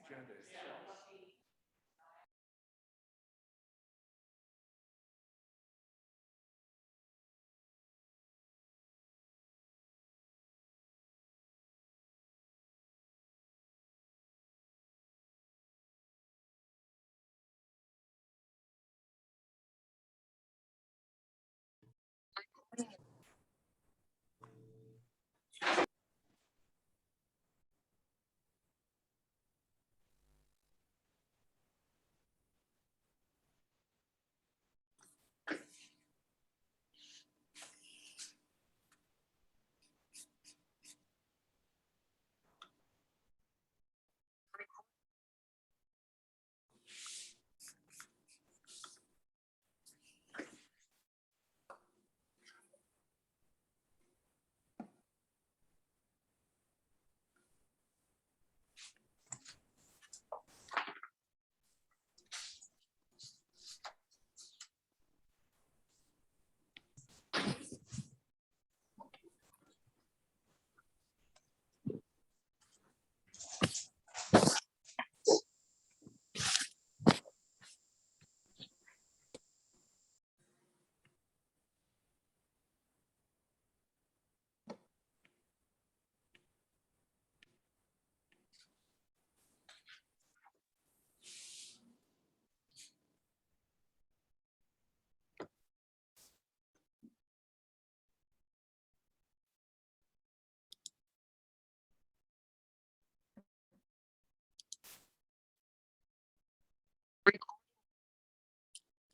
agenda is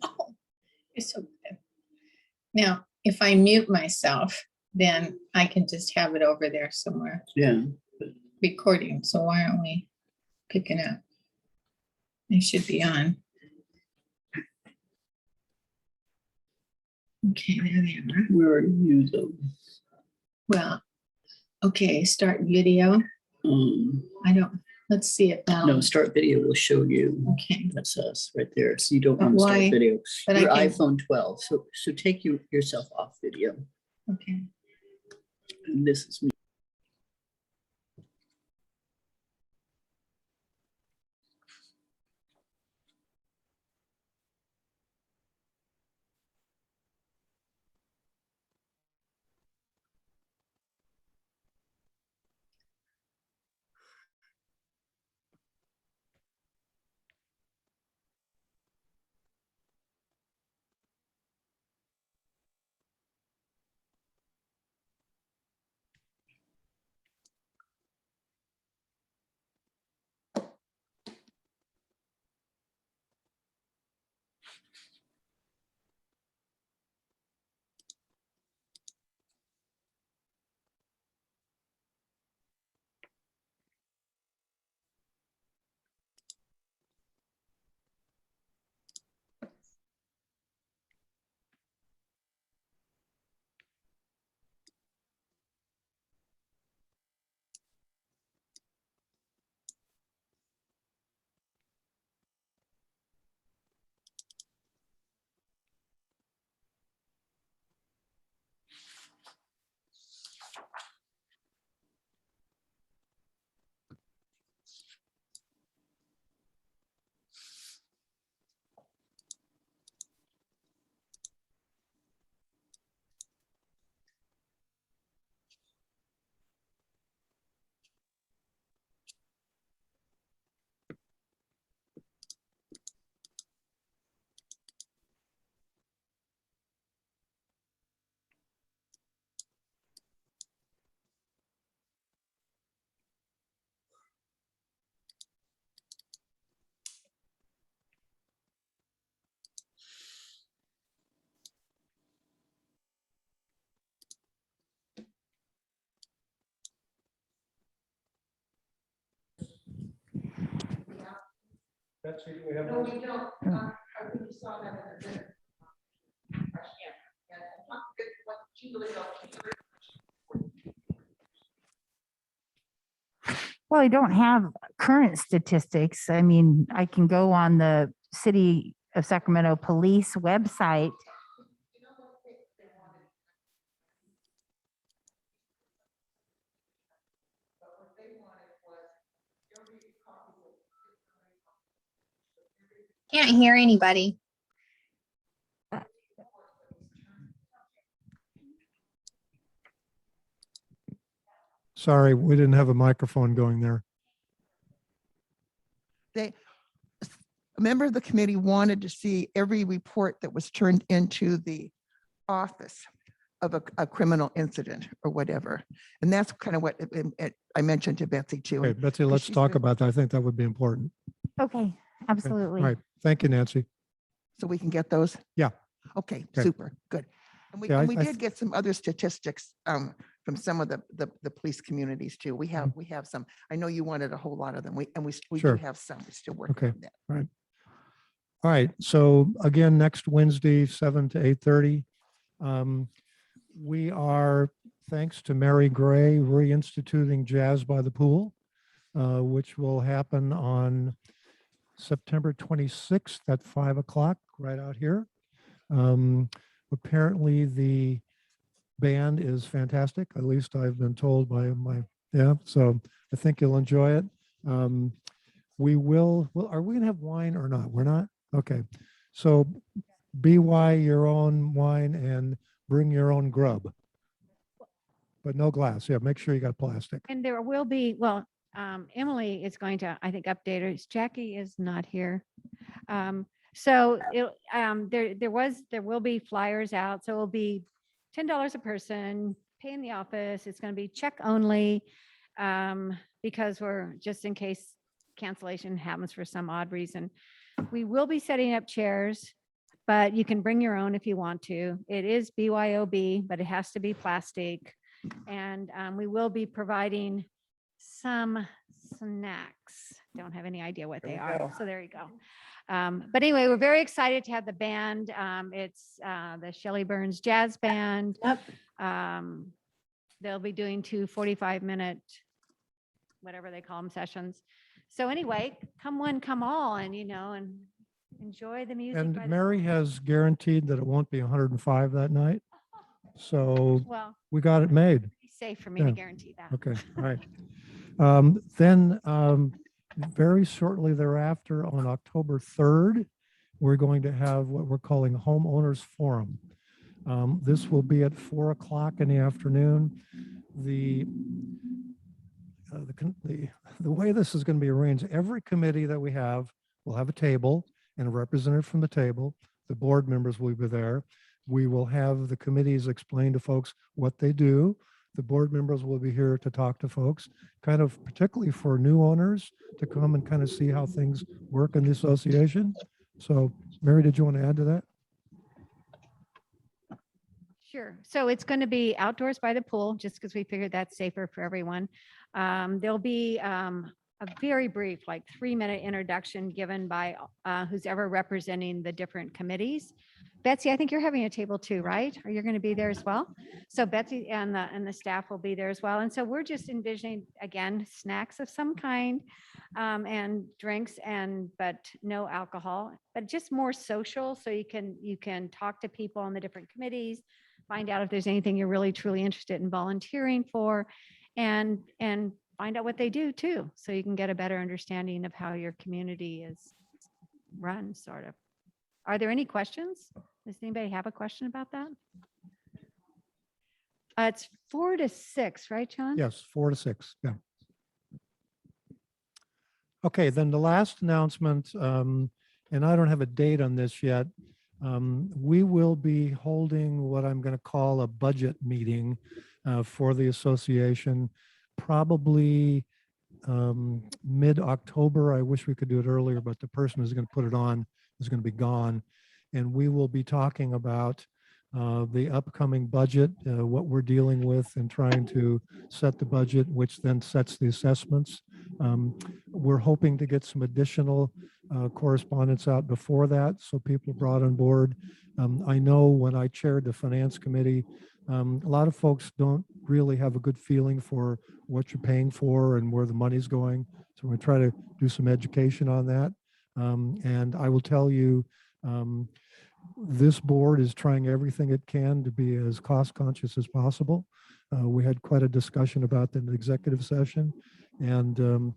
Oh, you're so good. Now, if I mute myself, then I can just have it over there somewhere Yeah, recording. So why aren't we picking up? It should be on. Okay, there they are. where are you though? Well, okay, start video. I don't, let's see it now. No, start video will show you. Okay, That's us right there. So you don't But want to why- start video. but I Your can- iPhone 12. So take yourself off video. okay. And this is me. That's it, we have. No, we don't. I think you saw that in the minute. Well, I don't have current statistics. I mean, I can go on the City of Sacramento Police website. Can't hear anybody. Sorry, we didn't have a microphone going there. A member of the committee wanted to see every report that was turned into the office of a criminal incident or whatever. And that's kind of what I mentioned to Betsy too. Okay, Betsy, let's she's talk been- about that. I think that would be important. Okay, Okay, absolutely. All right. Thank you, Nancy. So we can get those? Yeah. Okay, Okay. super, good. And we, Yeah, and we I did get some other statistics from some of the police communities too. We have some. I know you wanted a whole lot of them. We do Sure. have some. We're still working Okay. on that. All right. So again, next Wednesday, 7 to 8:30. We are, thanks to Mary Gray, reinstituting Jazz by the Pool, which will happen on September 26th at 5 o'clock, right out here. Apparently the band is fantastic. At least I've been told by so I think you'll enjoy it. We will, well, are we gonna have wine or not? We're not? Okay. So BY your own wine and bring your own grub. But no glass. Yeah, make sure you got plastic. And there will be, well, Emily is going to, I think, update us. Jackie is not here. So there will be flyers out. So it will be $10 a person, pay in the office. It's going to be check only, because we're, just in case cancellation happens for some odd reason. We will be setting up chairs, but you can bring your own if you want to. It is BYOB, but it has to be plastic. And we will be providing some snacks. Don't have any idea what they are. So there you go. But anyway, we're very excited to have the band. It's the Shelley Burns Jazz Band. Yep. They'll be doing 2 45-minute, whatever they call them, sessions. So anyway, come one, come all, and and enjoy the music. And by the Mary pool. has guaranteed that it won't be 105 that night. So Well, we got it made. pretty safe for me to Yeah. guarantee that. Okay, all right. Then very shortly thereafter, on October 3rd, we're going to have what we're calling Homeowners Forum. This will be at 4 o'clock in the afternoon. The way this is going to be arranged, every committee that we have will have a table and a representative from the table. The board members will be there. We will have the committees explain to folks what they do. The board members will be here to talk to folks, kind of particularly for new owners to come and kind of see how things work in the association. So Mary, did you want to add to that? Sure. So it's going to be outdoors by the pool, just because we figured that's safer for everyone. There'll be a very brief, like 3-minute introduction given by who's ever representing the different committees. Betsy, I think you're having a table too, right? Or you're going to be there as well? So Betsy and the staff will be there as well. And so we're just envisioning, again, snacks of some kind, and drinks, but no alcohol, but just more social. So you can talk to people on the different committees, find out if there's anything you're really truly interested in volunteering for, and find out what they do too. So you can get a better understanding of how your community is run, sort of. Are there any questions? Does anybody have a question about that? It's 4 to 6, right, John? Yes, 4 to 6. Yeah. Okay, then the last announcement, and I don't have a date on this yet. We will be holding what I'm going to call a budget meeting for the association, probably mid-October. I wish we could do it earlier, but the person who's going to put it on is going to be gone. And we will be talking about the upcoming budget, what we're dealing with, and trying to set the budget, which then sets the assessments. We're hoping to get some additional correspondence out before that, so people are brought on board. I know when I chaired the finance committee, a lot of folks don't really have a good feeling for what you're paying for and where the money's going. So we try to do some education on that. And I will tell you, this board is trying everything it can to be as cost conscious as possible. We had quite a discussion about that in the executive session, and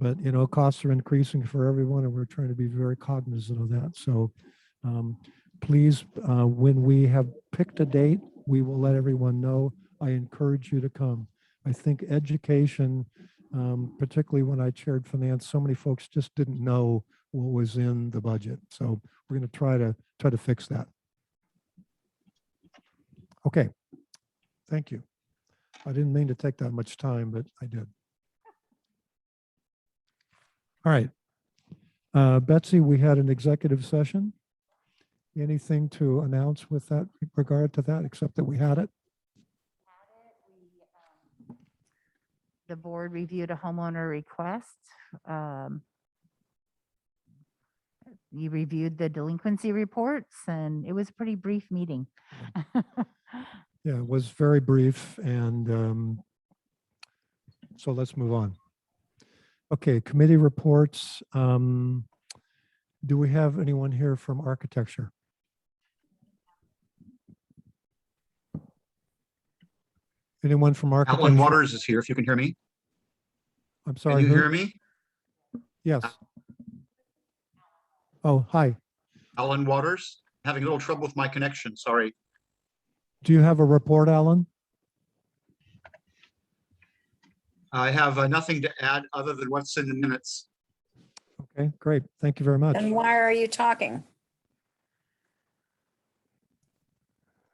But, you know, costs are increasing for everyone and we're trying to be very cognizant of that. So please, when we have picked a date, we will let everyone know. I encourage you to come. I think education, particularly when I chaired finance, so many folks just didn't know what was in the budget. So we're going to try to fix that. Okay. Thank you. I didn't mean to take that much time, but I did. All right. Betsy, we had an executive session. Anything to announce with that regard to that, except that we had it? The board reviewed a homeowner request. You reviewed the delinquency reports and it was a pretty brief meeting. Yeah, it was very brief. And so let's move on. Okay, committee reports. Do we have anyone here from architecture? Anyone from architecture? Alan Waters is here, if you can hear me. I'm Can sorry. you who? hear me? Yes. Oh, hi. Alan Waters, having a little trouble with my connection, sorry. Do you have a report, Alan? I have nothing to add other than what's in the minutes. Okay, great. Thank you very much. Then why are you talking?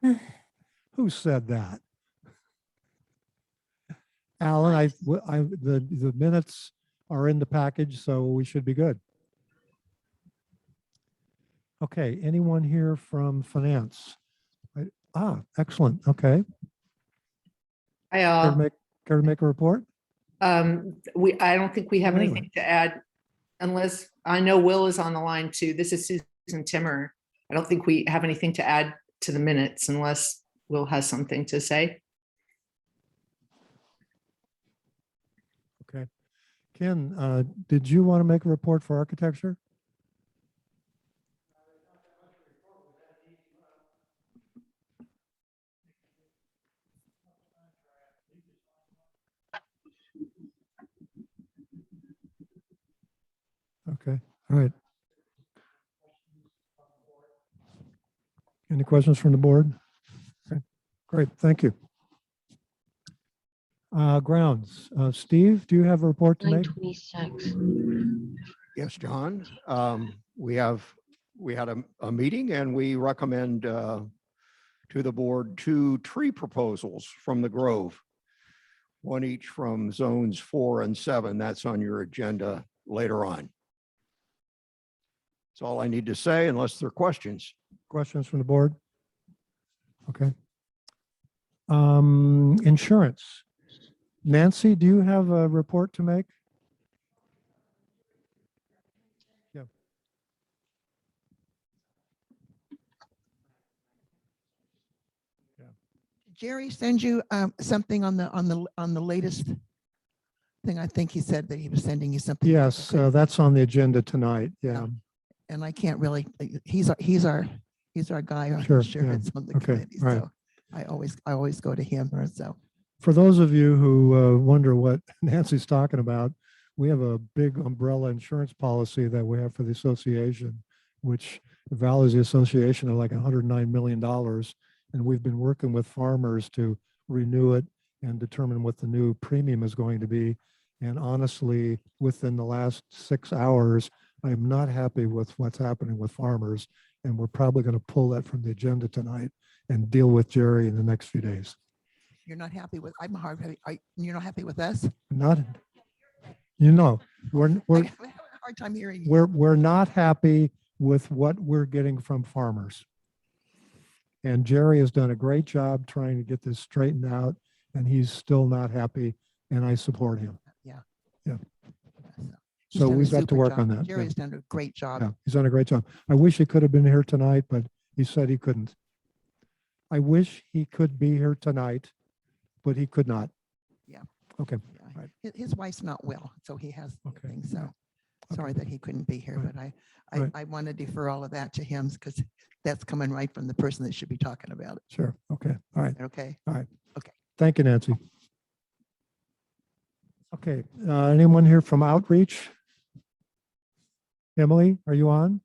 Who said that? Alan, the minutes are in the package, so we should be good. Okay, anyone here from finance? Excellent. Okay. Care to make a report? I don't think we have Anyway. anything to add unless, I know Will is on the line too. This is Susan Timmer. I don't think we have anything to add to the minutes unless Will has something to say. Okay. Ken, did you want to make a report for architecture? Okay, all right. Any questions from the board? Okay, great, thank you. Grounds, Steve, do you have a report to make? 926. Yes, John. We had a meeting and we recommend to the board 2 tree proposals from the Grove. One each from zones 4 and 7. That's on your agenda later on. That's all I need to say unless there are questions. Questions from the board? Okay. Insurance. Nancy, do you have a report to make? Yeah. Jerry send you something on the latest thing. I think he said that he was sending you something. Yes, that's on the agenda tonight. Yeah. And I can't really, he's our guy on Sure, insurance on the okay, committee. all right. So I always go to him or so. For those of you who wonder what Nancy's talking about, we have a big umbrella insurance policy that we have for the association, which values the association at like $109 million. And we've been working with farmers to renew it and determine what the new premium is going to be. And honestly, within the last 6 hours, I'm not happy with what's happening with farmers. And we're probably going to pull that from the agenda tonight and deal with Jerry in the next few days. You're not happy with, you're not happy with us? Not, you know, we're I'm having a hard time hearing you. we're not happy with what we're getting from farmers. And Jerry has done a great job trying to get this straightened out, and he's still not happy, and I support him. Yeah. Yeah. He's So done a we've got to super work job. on that. Jerry's done a great job. Yeah, he's done a great job. I wish he could have been here tonight, but he said he couldn't. I wish he could be here tonight, but he could not. Yeah. Okay. Yeah. Right. His wife's not well, so he has Okay. things. So Okay. sorry that he couldn't be here, Right. but Right. I want to defer all of that to him because that's coming right from the person that should be talking about it. Sure. Okay. All right. Okay. Thank you, Nancy. Okay, anyone here from Outreach? Emily, are you on?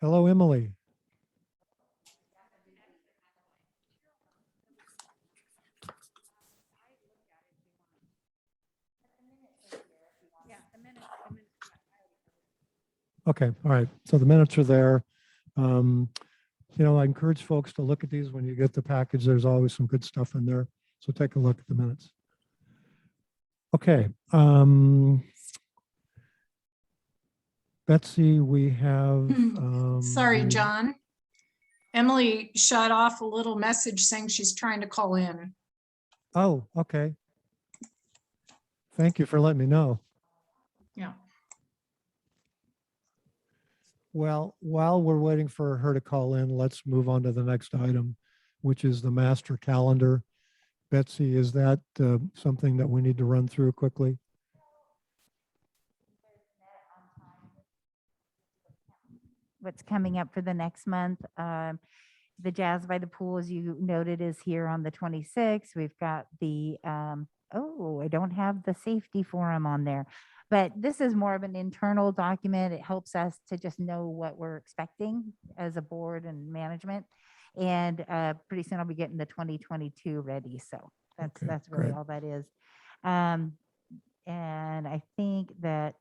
Hello, Emily. Okay, all right. So the minutes are there. You know, I encourage folks to look at these when you get the package. There's always some good stuff in there. So take a look at the minutes. Okay. Betsy, we have. Sorry, we- John. Emily shut off a little message saying she's trying to call in. Oh, okay. Thank you for letting me know. Yeah. Well, while we're waiting for her to call in, let's move on to the next item, which is the master calendar. Betsy, is that something that we need to run through quickly? What's coming up for the next month? The Jazz by the Pool, as you noted, is here on the 26th. We've got the, oh, I don't have the safety forum on there. But this is more of an internal document. It helps us to just know what we're expecting as a board and management. And pretty soon I'll be getting the 2022 ready. So Okay, that's really great. all that is. And I think that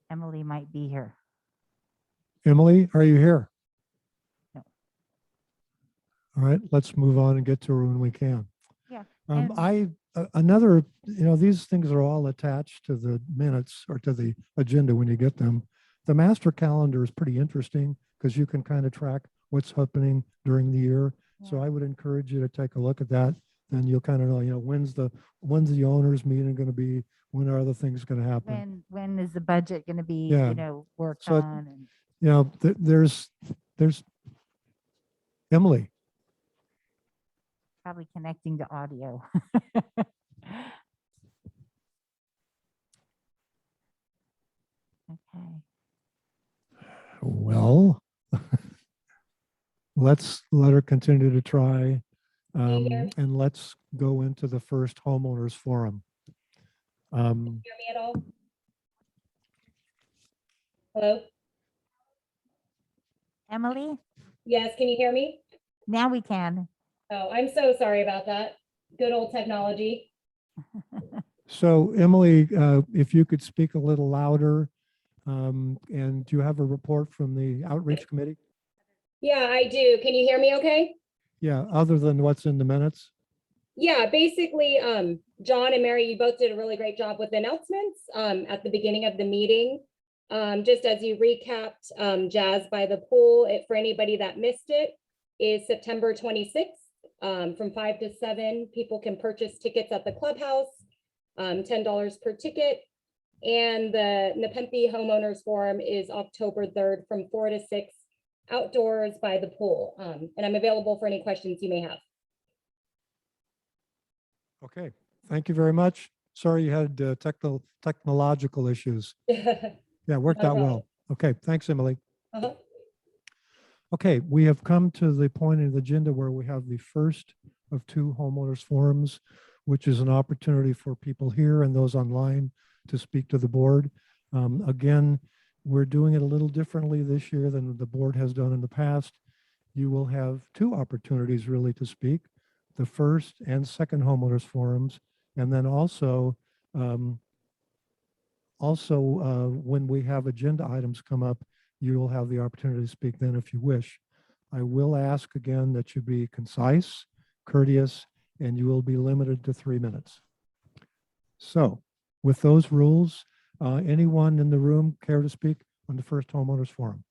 Emily might be here. Emily, are you here? No. All right, let's move on and get to her when we can. Yeah. Another, you know, these things are all attached to the minutes or to the agenda when you get them. The master calendar is pretty interesting because you can kind of track what's happening during the year. So Yeah. I would encourage you to take a look at that, and you'll kind of know, you know, when's the owners meeting going to be, when are other things going to happen. When is the budget going to be, Yeah. you know, worked So, on? And You know, there's Emily. probably connecting to audio. Okay. Well, let's let her continue to try. And let's go into the first homeowners forum. Hear me at all? Hello? Emily, Yes, can you hear me? now we can. Oh, I'm so sorry about that. Good old technology. So Emily, if you could speak a little louder, and do you have a report from the outreach committee? Yeah, I do. Can you hear me okay? Yeah, other than what's in the minutes? Yeah, basically, John and Mary, you both did a really great job with announcements at the beginning of the meeting. Just as you recapped, Jazz by the Pool, for anybody that missed it, is September 26th from 5 to 7. People can purchase tickets at the clubhouse, $10 per ticket. And the Nepenthe Homeowners Forum is October 3rd from 4 to 6 outdoors by the pool. And I'm available for any questions you may have. Okay, thank you very much. Sorry you had technological issues. Yeah, worked No out well. problem. Okay, thanks, Emily. Uh-huh. Okay, we have come to the point in the agenda where we have the first of 2 homeowners forums, which is an opportunity for people here and those online to speak to the board. Again, we're doing it a little differently this year than the board has done in the past. You will have 2 opportunities really to speak, the first and second homeowners forums, and then also when we have agenda items come up, you will have the opportunity to speak then if you wish. I will ask again that you be concise, courteous, and you will be limited to 3 minutes. So with those rules, anyone in the room care to speak on the first homeowners forum?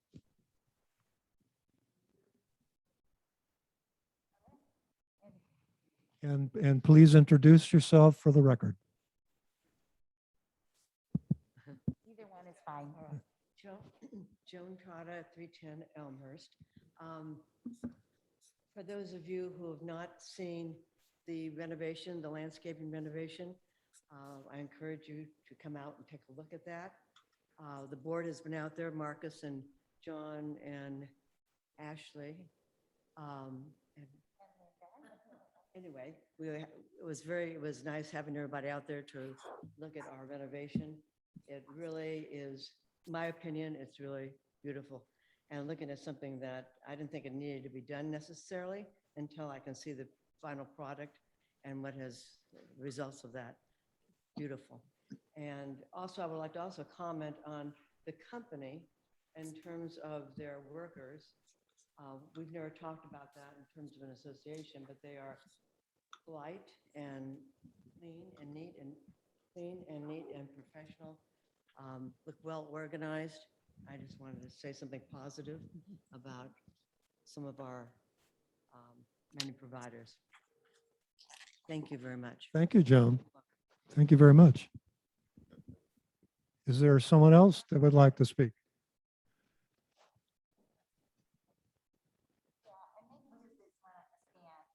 And please introduce yourself for the record. Either one is fine. Joan Trotta, 310 Elmhurst. For those of you who have not seen the renovation, the landscaping renovation, I encourage you to come out and take a look at that. The board has been out there, Marcus and John and Ashley. And Anyway, it was nice having everybody out there to look at our renovation. It really is, my opinion, it's really beautiful. And looking at something that I didn't think it needed to be done necessarily until I can see the final product and what has results of that. Beautiful. And also, I would like to also comment on the company in terms of their workers. We've never talked about that in terms of an association, but they are polite and clean and neat and professional. Look well organized. I just wanted to say something positive about some of our many providers. Thank you very much. Thank you, Joan. Thank you very much. Is there someone else that would like to speak?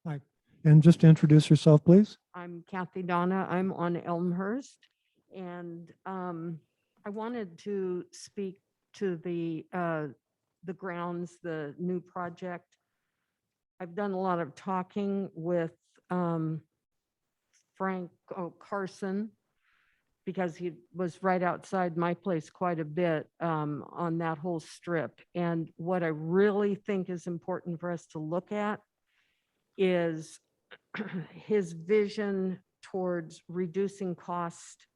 Hi, and just introduce yourself, please. I'm Kathy Donna. I'm on Elmhurst. And I wanted to speak to the grounds, the new project. I've done a lot of talking with Frank Carson, because he was right outside my place quite a bit on that whole strip. And what I really think is important for us to look at is his vision towards reducing cost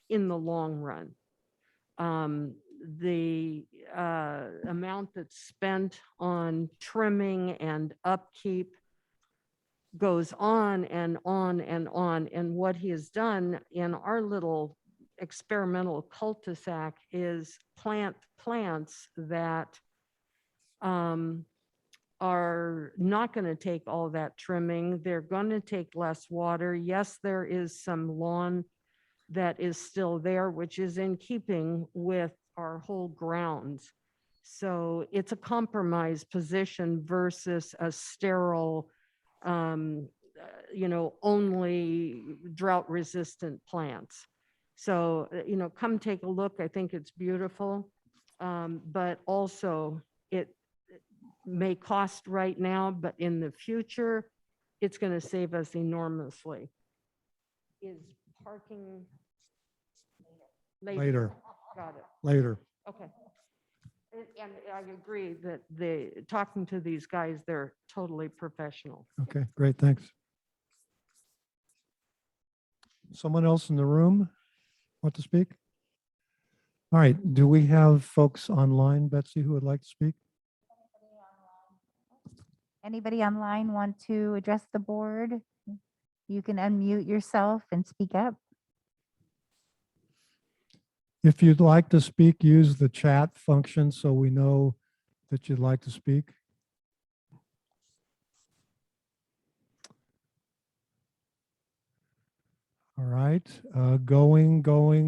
in the long run. The amount that's spent on trimming and upkeep goes on and on and on. And what he has done in our little experimental cul-de-sac is plant plants that are not going to take all that trimming. They're going to take less water. Yes, there is some lawn that is still there, which is in keeping with our whole grounds. So it's a compromise position versus a sterile, only drought resistant plants. So, come take a look. I think it's beautiful. But also it may cost right now, but in the future, it's going to save us enormously. Is parking Later. Got it. Later. Okay. And I agree that talking to these guys, they're totally professional. Okay, great, thanks. Someone else in the room want to speak? All right, do we have folks online, Betsy, who would like to speak? Anybody online want to address the board? You can unmute yourself and speak up. If you'd like to speak, use the chat function so we know that you'd like to speak. All right,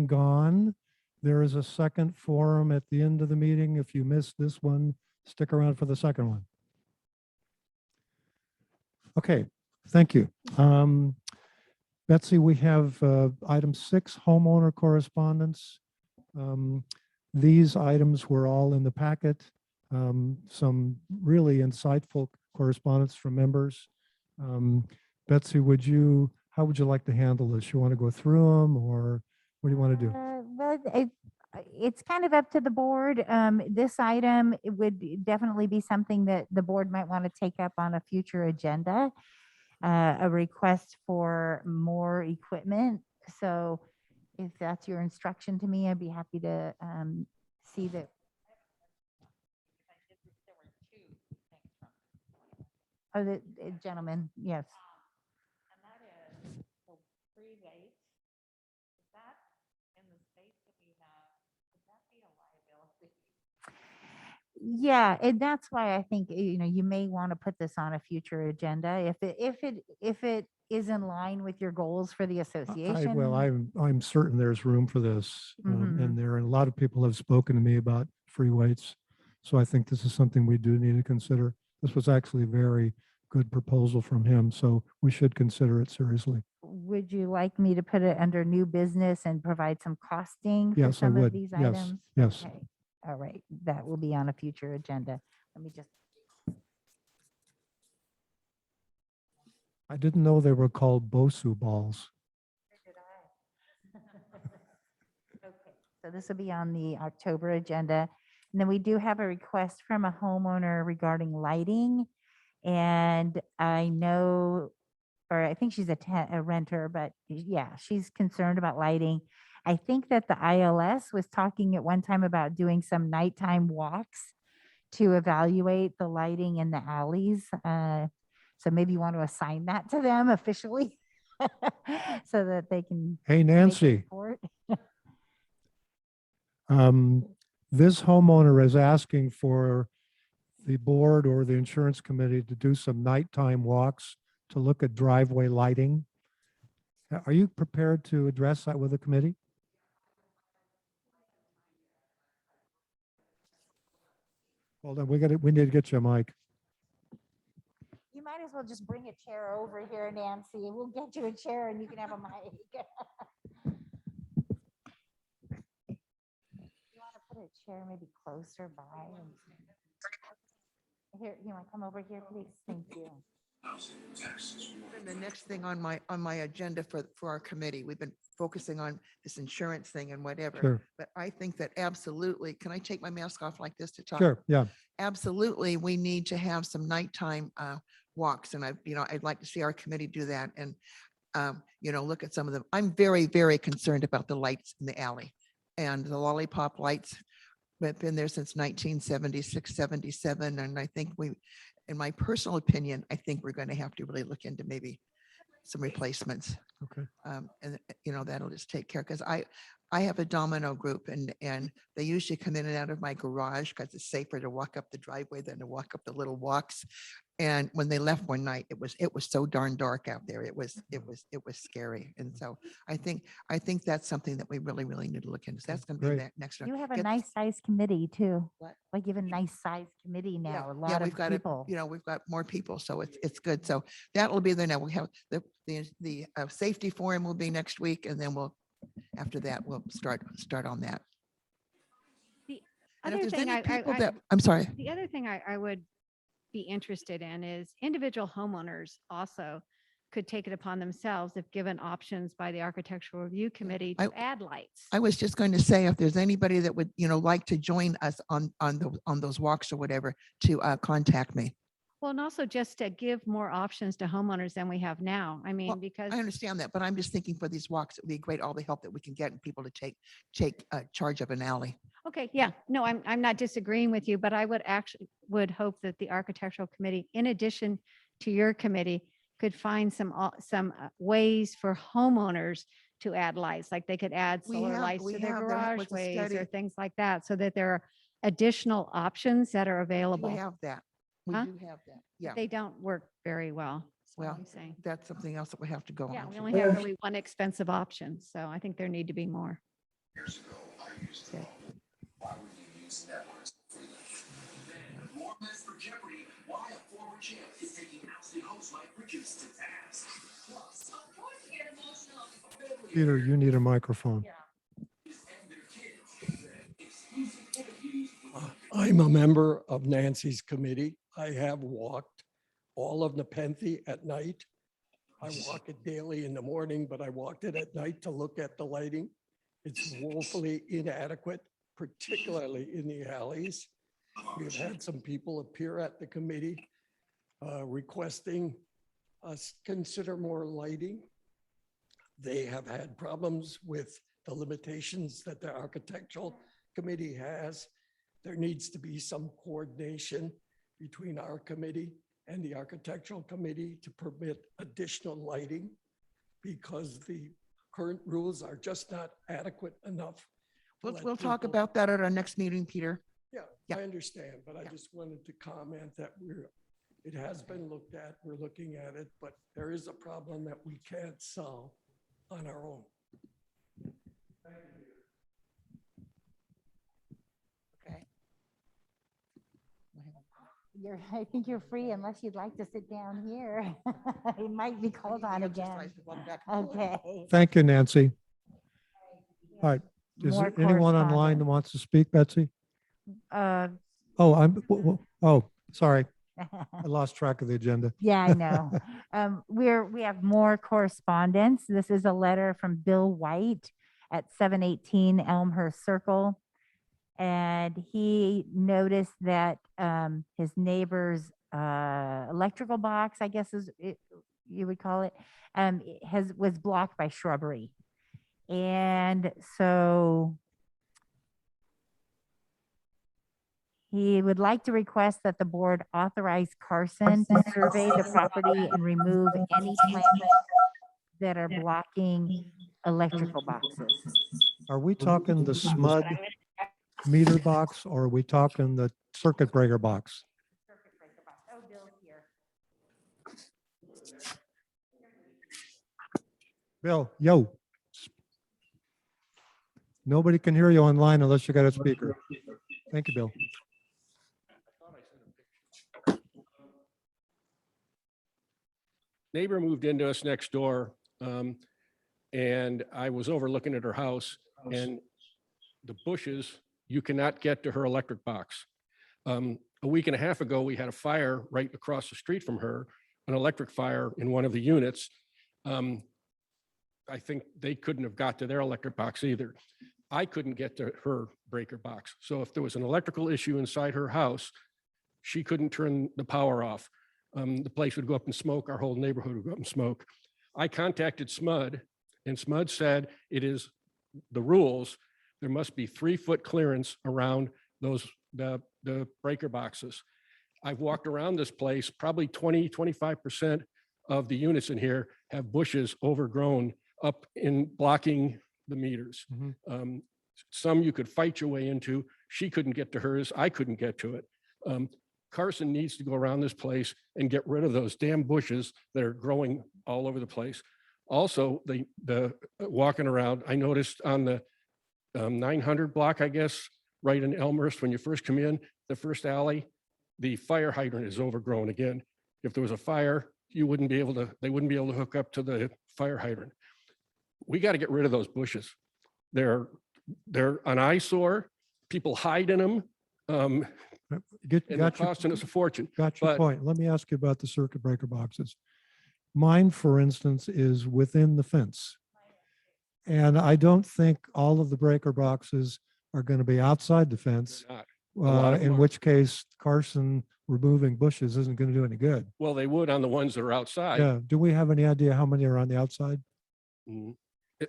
gone. There is a second forum at the end of the meeting. If you missed this one, stick around for the second one. Okay, thank you. Betsy, we have item 6, homeowner correspondence. These items were all in the packet. Some really insightful correspondence from members. Betsy, how would you like to handle this? You want to go through them, or what do you want to do? Well, it's kind of up to the board. This item, it would definitely be something that the board might want to take up on a future agenda, a request for more equipment. So if that's your instruction to me, I'd be happy to see that. Oh, the gentleman, yes. And that is the 3 weights. Is that in the space that we have? Would that be a liability? Yeah, and that's why I think, you may want to put this on a future agenda if it is in line with your goals for the association. Well, I'm certain there's room for this, and a lot of people have spoken to me about free weights. So I think this is something we do need to consider. This was actually a very good proposal from him, so we should consider it seriously. Would you like me to put it under new business and provide some costing for Yes, I some of would. these Yes, items? yes. Okay, all right, that will be on a future agenda. Let me just. I didn't know they were called Bosu balls. Okay, so this will be on the October agenda. And then we do have a request from a homeowner regarding lighting. And I know, or I think she's a renter, but yeah, she's concerned about lighting. I think that the ILS was talking at one time about doing some nighttime walks to evaluate the lighting in the alleys. So maybe you want to assign that to them officially so that they can. Hey, make a Nancy, report. this homeowner is asking for the board or the insurance committee to do some nighttime walks to look at driveway lighting. Are you prepared to address that with the committee? Hold on, we need to get you a mic. You might as well just bring a chair over here, Nancy. We'll get you a chair and you can have a mic. You want to put a chair maybe closer by? Here, you want to come over here, please? Thank you. And the next thing on my agenda for our committee, we've been focusing on this insurance thing and whatever. Sure. But I think that absolutely, can I take my mask off like this to talk? Sure, yeah. Absolutely, we need to have some nighttime walks, and I'd like to see our committee do that and look at some of them. I'm very, very concerned about the lights in the alley and the lollipop lights. We've been there since 1976, 77, and I think in my personal opinion, I think we're going to have to really look into maybe some replacements. Okay. And that'll just take care, because I have a domino group, and they usually come in and out of my garage because it's safer to walk up the driveway than to walk up the little walks. And when they left one night, it was so darn dark out there. It was scary. And so I think that's something that we really, really need to look into. So that's going to be Great. that next. You have a Get- nice sized committee too. What? Like you have a nice sized committee now, a Yeah, lot we've of got people. we've got more people, so it's good. So that'll be there now. We have the safety forum will be next week, and then after that, we'll start on that. The And if other there's thing any I- people I- that, I'm sorry. The other thing I would be interested in is individual homeowners also could take it upon themselves, if given options by the Architectural Review Committee, to add lights. I was just going to say, if there's anybody that would, like to join us on those walks or whatever, to contact me. Well, and also just to give more options to homeowners than we have now. I mean, Well, because I understand that, but I'm just thinking for these walks, it would be great, all the help that we can get and people to take charge of an alley. okay, yeah, no, I'm not disagreeing with you, but I would hope that the Architectural Committee, in addition to your committee, could find some ways for homeowners to add lights, like they could add solar lights to their there was a garageways study. or things like that, so that there are additional options that are We available. have that. We Huh? do have that. Yeah. But they don't work very well. That's what Well, I'm saying. that's something else that we have to go Yeah, on. we only have really one expensive option, so I think there need to be more. Okay. Peter, you need a microphone. I'm a member of Nancy's committee. I have walked all of Nepenthe at night. I walk it daily in the morning, but I walked it at night to look at the lighting. It's woefully inadequate, particularly in the alleys. We've had some people appear at the committee requesting us consider more lighting. They have had problems with the limitations that the architectural committee has. There needs to be some coordination between our committee and the architectural committee to permit additional lighting, because the current rules are just not adequate enough. to let We'll talk people- about that at our next meeting, Peter. Yeah, Yeah. I understand, but I just wanted to comment that it has been looked at, we're looking at it, but there is a problem that we can't solve on our own. Okay. I think you're free unless you'd like to sit down here. It might be called on again. Okay. Thank you, Nancy. All right. Is More there anyone online that correspondence. wants to speak, Betsy? Uh, Oh, sorry. I lost track of the agenda. Yeah, I know. We have more correspondence. This is a letter from Bill White at 718 Elmhurst Circle. And he noticed that his neighbor's electrical box, I guess is it, you would call it, was blocked by shrubbery. And so he would like to request that the board authorize Carson to survey the property and remove any plants that are blocking electrical boxes. Are we talking the SMUD meter box or are we talking the circuit breaker box? Oh, Bill's here. Bill, yo. Nobody can hear you online unless you got a speaker. Thank you, Bill. Neighbor moved into us next door, and I was overlooking at her house, and the bushes, you cannot get to her electric box. A week and a half ago, we had a fire right across the street from her, an electric fire in one of the units. I think they couldn't have got to their electric box either. I couldn't get to her breaker box. So if there was an electrical issue inside her house, she couldn't turn the power off. The place would go up in smoke. Our whole neighborhood would go up in smoke. I contacted SMUD, and SMUD said it is the rules. There must be 3-foot clearance around the breaker boxes. I've walked around this place, probably 25% of the units in here have bushes overgrown up in blocking the meters. Some you could fight your way into. She couldn't get to hers. I couldn't get to it. Carson needs to go around this place and get rid of those damn bushes that are growing all over the place. Also, the walking around, I noticed on the 900 block, I guess, right in Elmhurst, when you first come in, the first alley, the fire hydrant is overgrown again. If there was a fire, they wouldn't be able to hook up to the fire hydrant. We got to get rid of those bushes. They're an eyesore. People hide in them. And they're costing us a fortune. Got your point. Let me ask you about the circuit breaker boxes. Mine, for instance, is within the fence. And I don't think all of the breaker boxes are going to be outside the fence, in which case Carson removing bushes isn't going to do any good. Well, they would on the ones that are outside. Yeah. Do we have any idea how many are on the outside?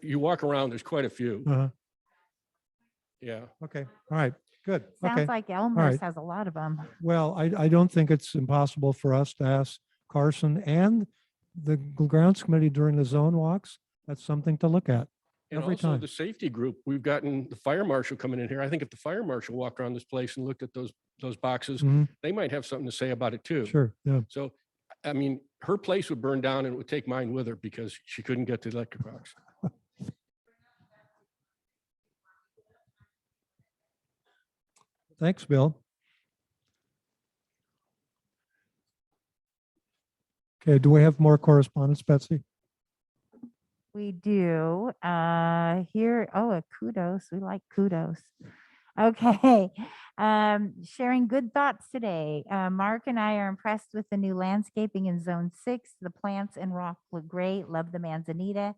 You walk around, there's quite a few. Uh-huh. Yeah. Okay. All right. Good. Sounds Okay. like All Elmhurst right. has a lot of them. Well, I don't think it's impossible for us to ask Carson and the grounds committee during the zone walks. That's something to look at And every also time. the safety group, we've gotten the fire marshal coming in here. I think if the fire marshal walked around this place and looked at those boxes, Mhm. they might have something to say about it too. Sure. Yeah. So, I mean, her place would burn down and it would take mine with her because she couldn't get to the electric box. Thanks, Bill. Okay. Do we have more correspondence, Betsy? We do. Here, a kudos. We like kudos. Okay. Sharing good thoughts today. Mark and I are impressed with the new landscaping in Zone 6. The plants and rock look great. Love the manzanita.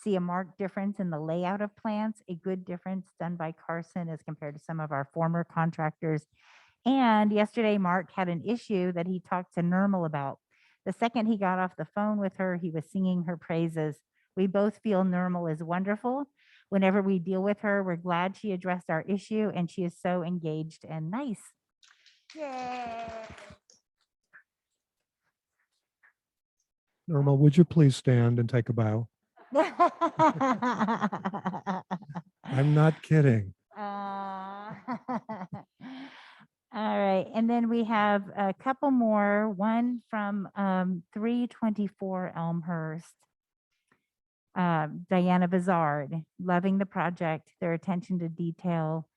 See a marked difference in the layout of plants, a good difference done by Carson as compared to some of our former contractors. And yesterday, Mark had an issue that he talked to Nermal about. The second he got off the phone with her, he was singing her praises. We both feel Nermal is wonderful. Whenever we deal with her, we're glad she addressed our issue and she is so engaged and nice. Yay. Norma, would you please stand and take a bow? I'm not kidding. All right, and then we have a couple more, one from 324 Elmhurst. Diana Bizard, loving the project. Their attention to detail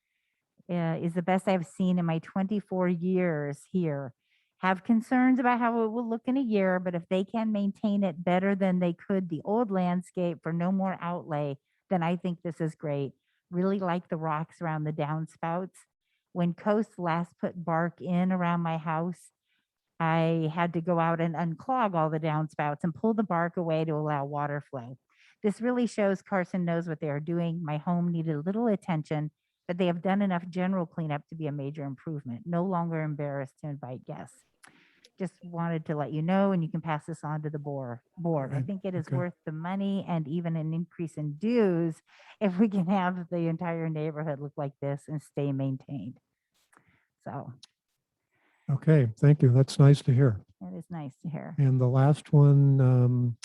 is the best I've seen in my 24 years here. Have concerns about how it will look in a year, but if they can maintain it better than they could the old landscape for no more outlay, then I think this is great. Really like the rocks around the downspouts. When Coast last put bark in around my house, I had to go out and unclog all the downspouts and pull the bark away to allow water flow. This really shows Carson knows what they are doing. My home needed a little attention, but they have done enough general cleanup to be a major improvement. No longer embarrassed to invite guests. Just wanted to let you know, and you can pass this on to the board. I Right, think it is okay. worth the money and even an increase in dues if we can have the entire neighborhood look like this and stay maintained. So Okay, thank you. That's nice to hear. it is nice to hear. And the last one,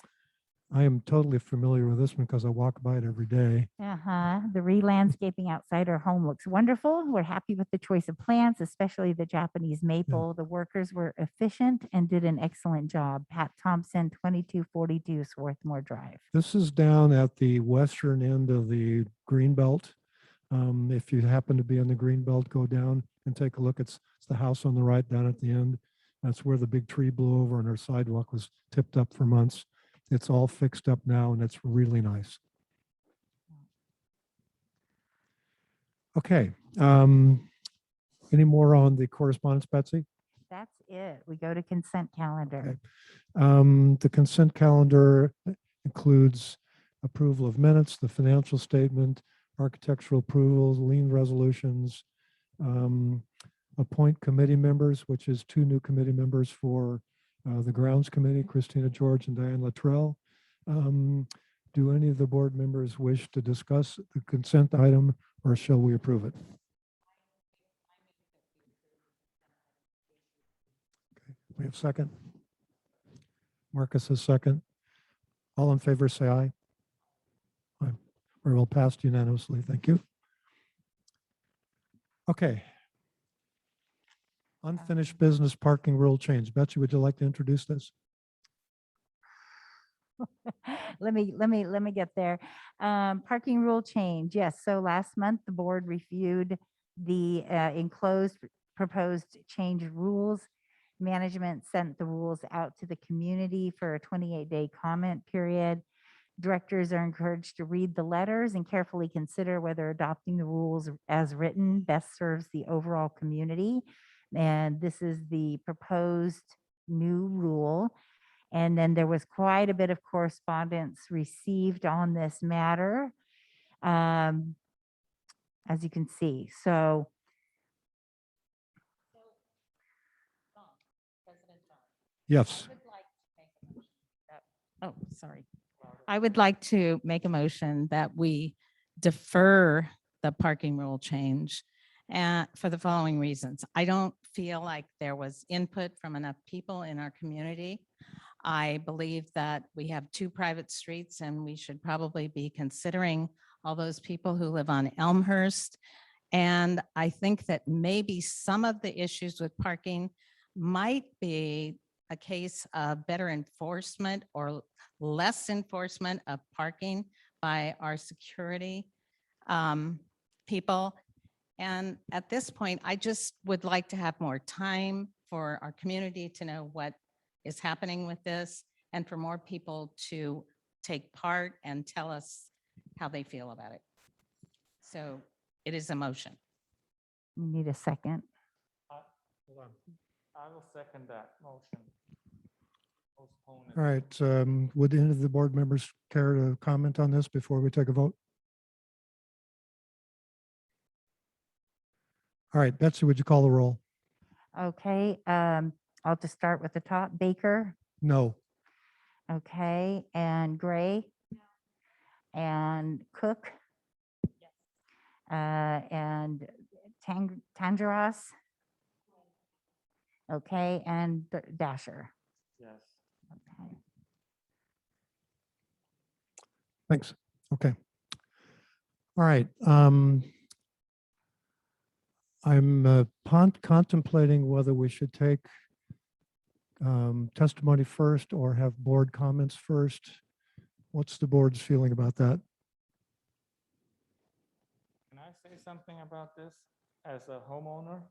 I am totally familiar with this one because I walk by it every day. The re-landscaping outside our home looks wonderful. We're happy with the choice of plants, especially the Japanese maple. The workers were efficient and did an excellent job. Pat Thompson, 2242 Swarthmore Drive. This is down at the western end of the green belt. If you happen to be on the green belt, go down and take a look. It's the house on the right down at the end. That's where the big tree blew over and our sidewalk was tipped up for months. It's all fixed up now and it's really nice. Okay. Any more on the correspondence, Betsy? That's it. We go to consent calendar. The consent calendar includes approval of minutes, the financial statement, architectural approvals, lien resolutions, appoint committee members, which is 2 new committee members for the grounds committee, Christina George and Diane Luttrell. Do any of the board members wish to discuss the consent item, or shall we approve it? Okay, we have second. Marcus is second. All in favor, say aye. Aye. Very well, passed unanimously. Thank you. Okay. Unfinished business parking rule change. Betsy, would you like to introduce this? Let me get there. Parking rule change. Yes. So last month, the board reviewed the enclosed proposed change rules. Management sent the rules out to the community for a 28-day comment period. Directors are encouraged to read the letters and carefully consider whether adopting the rules as written best serves the overall community. And this is the proposed new rule. And then there was quite a bit of correspondence received on this matter, as you can see. So Yes. Oh, sorry. I would like to make a motion that we defer the parking rule change for the following reasons. I don't feel like there was input from enough people in our community. I believe that we have 2 private streets and we should probably be considering all those people who live on Elmhurst. And I think that maybe some of the issues with parking might be a case of better enforcement or less enforcement of parking by our security people. And at this point, I just would like to have more time for our community to know what is happening with this and for more people to take part and tell us how they feel about it. So it is a motion. we need a second. Hold on. I will second that motion. Postpone it. All right. Would any of the board members care to comment on this before we take a vote? All right, Betsy, would you call the roll? Okay. I'll just start with the top. Baker. No. Okay. And Gray. And Cook. And Tangeras. Okay. And Dasher. Yes. Okay. Thanks. Okay. All right. I'm contemplating whether we should take testimony first or have board comments first. What's the board's feeling about that? Can I say something about this as a homeowner?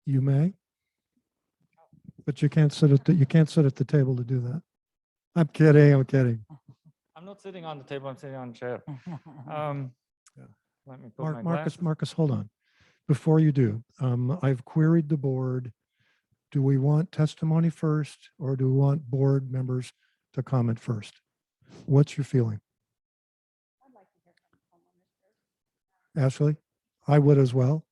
You may, but you can't sit at the table to do that. I'm kidding. I'm kidding. I'm not sitting on the table, I'm sitting on a chair. Let me put my Marcus, glasses. Marcus, hold on. Before you do, I've queried the board do we want testimony first or do we want board members to comment first? What's your feeling? Ashley? I would as well.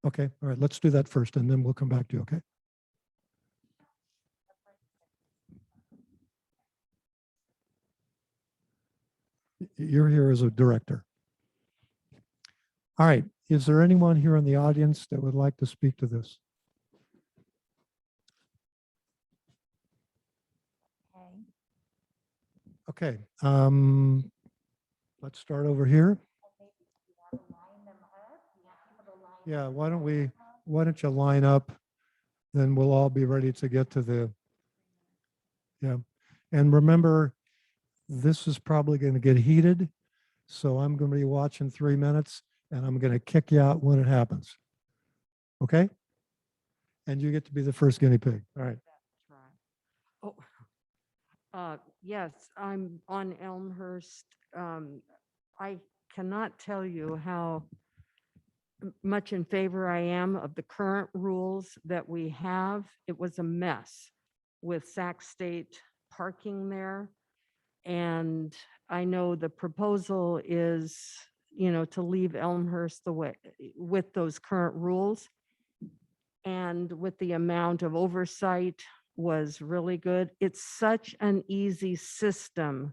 Okay, all right, let's do that first and then we'll come back to you, okay? You're here as a director. All right, is there anyone here in the audience that would like to speak to this? Okay, let's start over here. Yeah, why don't you line up? Then we'll all be ready to get to the, yeah. And remember, this is probably going to get heated. So I'm going to be watching 3 minutes and I'm going to kick you out when it happens. Okay? And you get to be the first guinea pig. All right. Oh, yes, I'm on Elmhurst. I cannot tell you how much in favor I am of the current rules that we have. It was a mess with Sac State parking there. And I know the proposal is, to leave Elmhurst the way with those current rules. And with the amount of oversight was really good. It's such an easy system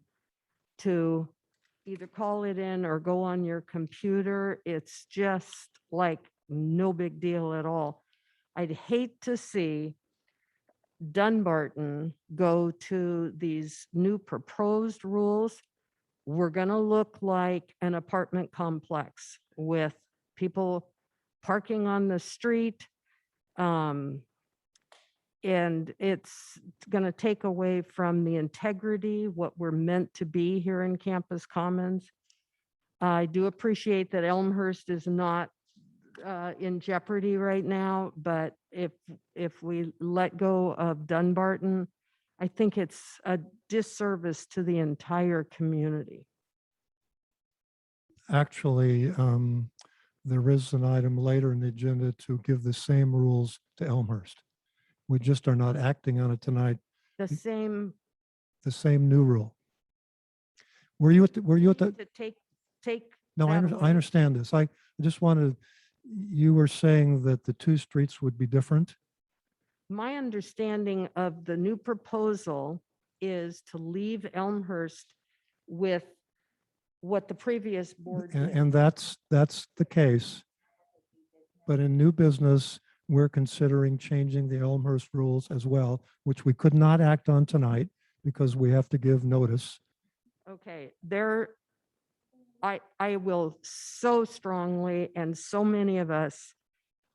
to either call it in or go on your computer. It's just like no big deal at all. I'd hate to see Dunbarton go to these new proposed rules. We're going to look like an apartment complex with people parking on the street. And it's going to take away from the integrity, what we're meant to be here in Campus Commons. I do appreciate that Elmhurst is not in jeopardy right now, but if we let go of Dunbarton, I think it's a disservice to the entire community. Actually, there is an item later in the agenda to give the same rules to Elmhurst. We just are not acting on it tonight. The same. The same new rule. Were you at the? To take. No, I that away. understand this. I just wanted, you were saying that the two streets would be different. My understanding of the new proposal is to leave Elmhurst with what the previous board did. And that's the case. But in new business, we're considering changing the Elmhurst rules as well, which we could not act on tonight because we have to give notice. Okay, I will so strongly, and so many of us,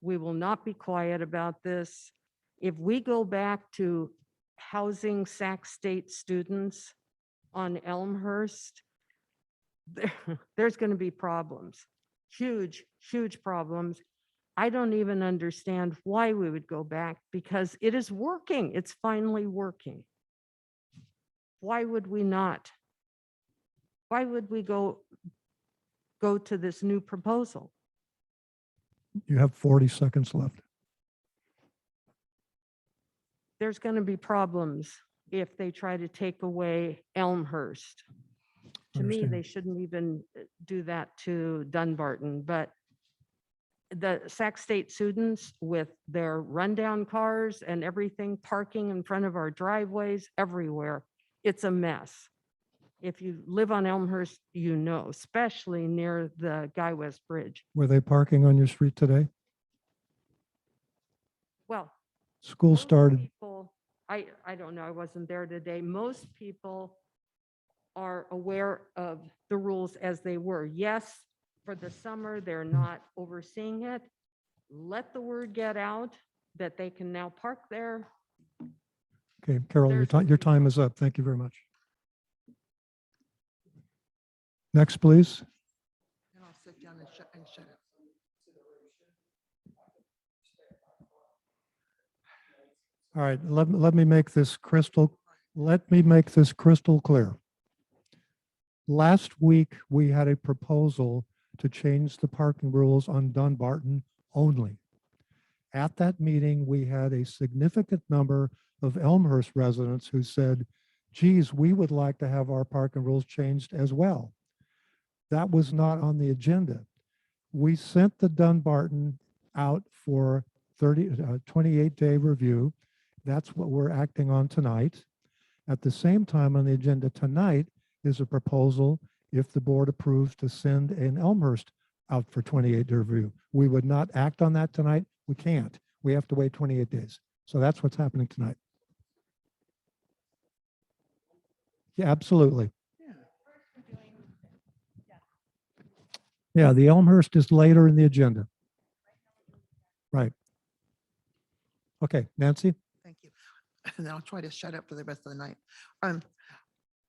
we will not be quiet about this. If we go back to housing Sac State students on Elmhurst, there's going to be problems, huge, huge problems. I don't even understand why we would go back because it is working. It's finally working. Why would we not? Why would we go to this new proposal? You have 40 seconds left. There's going to be problems if they try to take away Elmhurst. To me, Understand. they shouldn't even do that to Dunbarton, but the Sac State students with their rundown cars and everything parking in front of our driveways everywhere, it's a mess. If you live on Elmhurst, you know, especially near the Guy West Bridge. Were they parking on your street today? Well, School most started. people, I don't know, I wasn't there today. Most people are aware of the rules as they were. Yes, for the summer, they're not overseeing it. Let the word get out that they can now park there. Okay, Carol, your time is up. Thank you very much. Next, please. And I'll sit down and shut it. All right, let me make this crystal clear. Last week, we had a proposal to change the parking rules on Dunbarton only. At that meeting, we had a significant number of Elmhurst residents who said, geez, we would like to have our parking rules changed as well. That was not on the agenda. We sent the Dunbarton out for 28-day review. That's what we're acting on tonight. At the same time on the agenda tonight is a proposal, if the board approves, to send an Elmhurst out for 28-day review. We would not act on that tonight. We can't. We have to wait 28 days. So that's what's happening tonight. Yeah, absolutely. Yeah, the Elmhurst is later in the agenda. Right. Okay, Nancy? Thank you. And then I'll try to shut up for the rest of the night.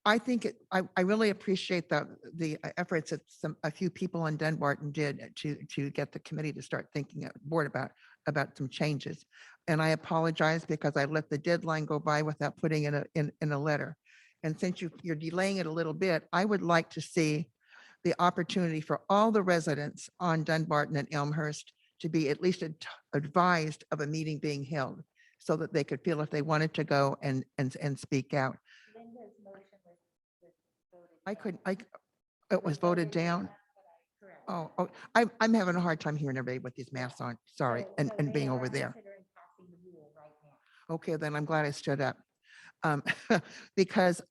I think I really appreciate the efforts that a few people in Dunbarton did to get the committee to start thinking at board about some changes. And I apologize because I let the deadline go by without putting it in a letter. And since you're delaying it a little bit, I would like to see the opportunity for all the residents on Dunbarton and Elmhurst to be at least advised of a meeting being held so that they could feel if they wanted to go and speak out. It was voted down. Oh, I'm having a hard time hearing everybody with these masks on. Sorry, and being over there. Okay, then I'm glad I stood up. Because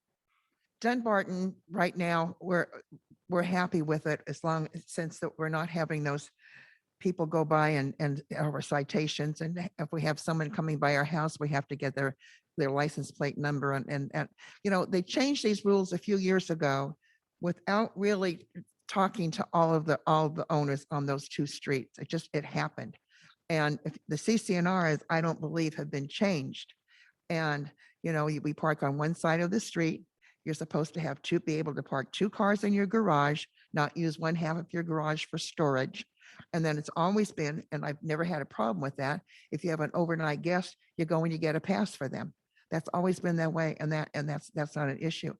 Dunbarton right now, we're happy with it since that we're not having those people go by and our citations. And if we have someone coming by our house, we have to get their license plate number and they changed these rules a few years ago without really talking to all the owners on those two streets. It happened. And if the CCNRs, I don't believe have been changed. And, we park on one side of the street. You're supposed to be able to park 2 cars in your garage, not use one half of your garage for storage. And then it's always been, and I've never had a problem with that. If you have an overnight guest, you go and you get a pass for them. That's always been that way. And that's not an issue.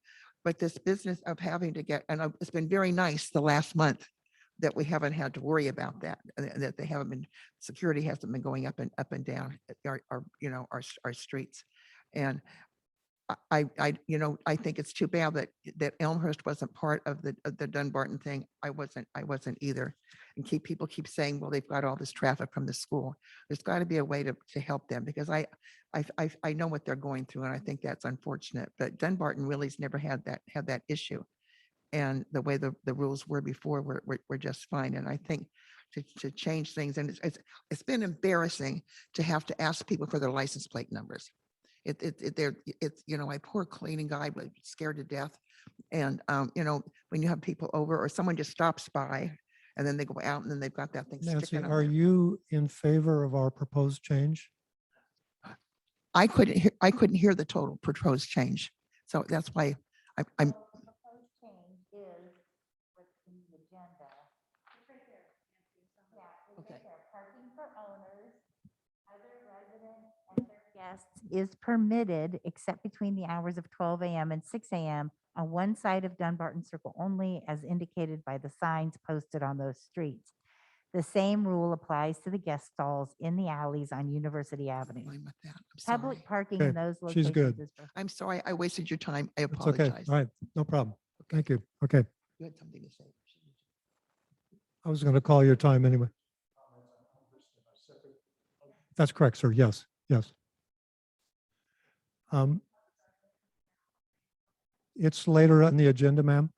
But this business of having to get, and it's been very nice the last month that we haven't had to worry about that, that they haven't been, security hasn't been going up and down our streets. And I think it's too bad that Elmhurst wasn't part of the Dunbarton thing. I wasn't either. And people keep saying, well, they've got all this traffic from the school. There's got to be a way to help them because I know what they're going through, and I think that's unfortunate. But Dunbarton really's never had that issue, and the way the rules were before were just fine. And I think to change things, and it's been embarrassing to have to ask people for their license plate numbers. My poor cleaning guy was scared to death. And, when you have people over or someone just stops by and then they go out and then they've got that thing Nancy, sticking on are there. you in favor of our proposed change? I couldn't hear the total proposed change. So that's why I'm. Parking for owners, other residents and their guests is permitted except between the hours of 12 a.m. and 6 a.m. on one side of Dunbarton Circle only as indicated by the signs posted on those streets. The same rule applies to the guest stalls in the alleys on University Avenue. Public parking in Okay, those she's locations good. is prohibited. I'm sorry, I wasted your time. I It's okay. apologize. All right, no problem. Thank you. Okay, You had something to say. I was going to call your time anyway. That's correct, sir. Yes, yes. It's later on the agenda, ma'am.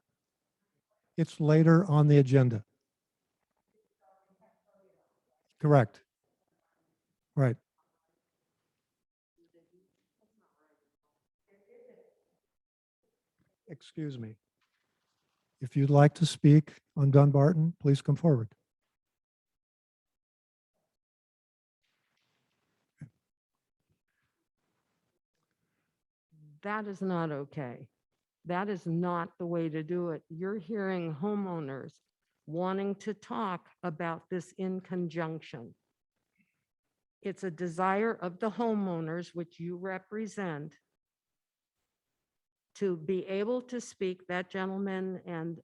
It's later on the agenda. Correct. Right. Excuse me. If you'd like to speak on Dunbarton, please come forward. That is not okay. That is not the way to do it. You're hearing homeowners wanting to talk about this in conjunction. It's a desire of the homeowners, which you represent, to be able to speak. That gentleman and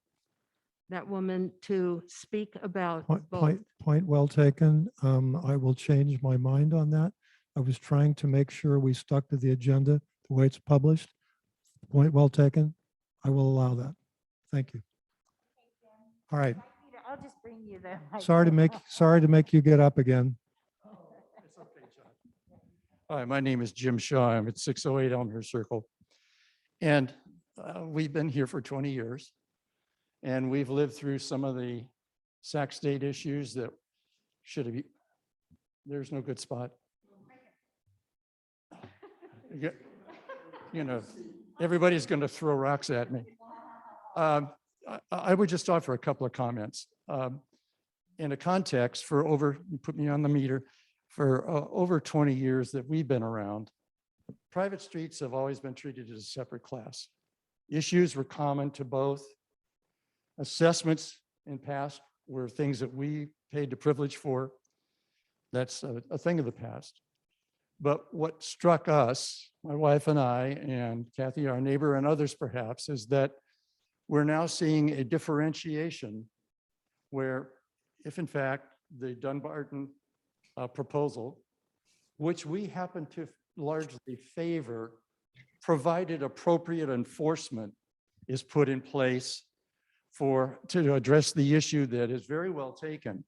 that woman to speak about Point, both. point well taken. I will change my mind on that. I was trying to make sure we stuck to the agenda the way it's published. Point well taken. I will allow that. Thank you. All right. I'll just bring you the. Sorry to make you get up again. Hi, my name is Jim Shaw. I'm at 608 Elmhurst Circle. And we've been here for 20 years. And we've lived through some of the Sac State issues that should have, there's no good spot. You know, everybody's going to throw rocks at me. I would just offer a couple of comments. In a context for you put me on the meter, for over 20 years that we've been around, private streets have always been treated as a separate class. Issues were common to both. Assessments in past were things that we paid the privilege for. That's a thing of the past. But what struck us, my wife and I, and Kathy, our neighbor, and others perhaps, is that we're now seeing a differentiation where if in fact the Dunbarton proposal, which we happen to largely favor, provided appropriate enforcement is put in place to address the issue that is very well taken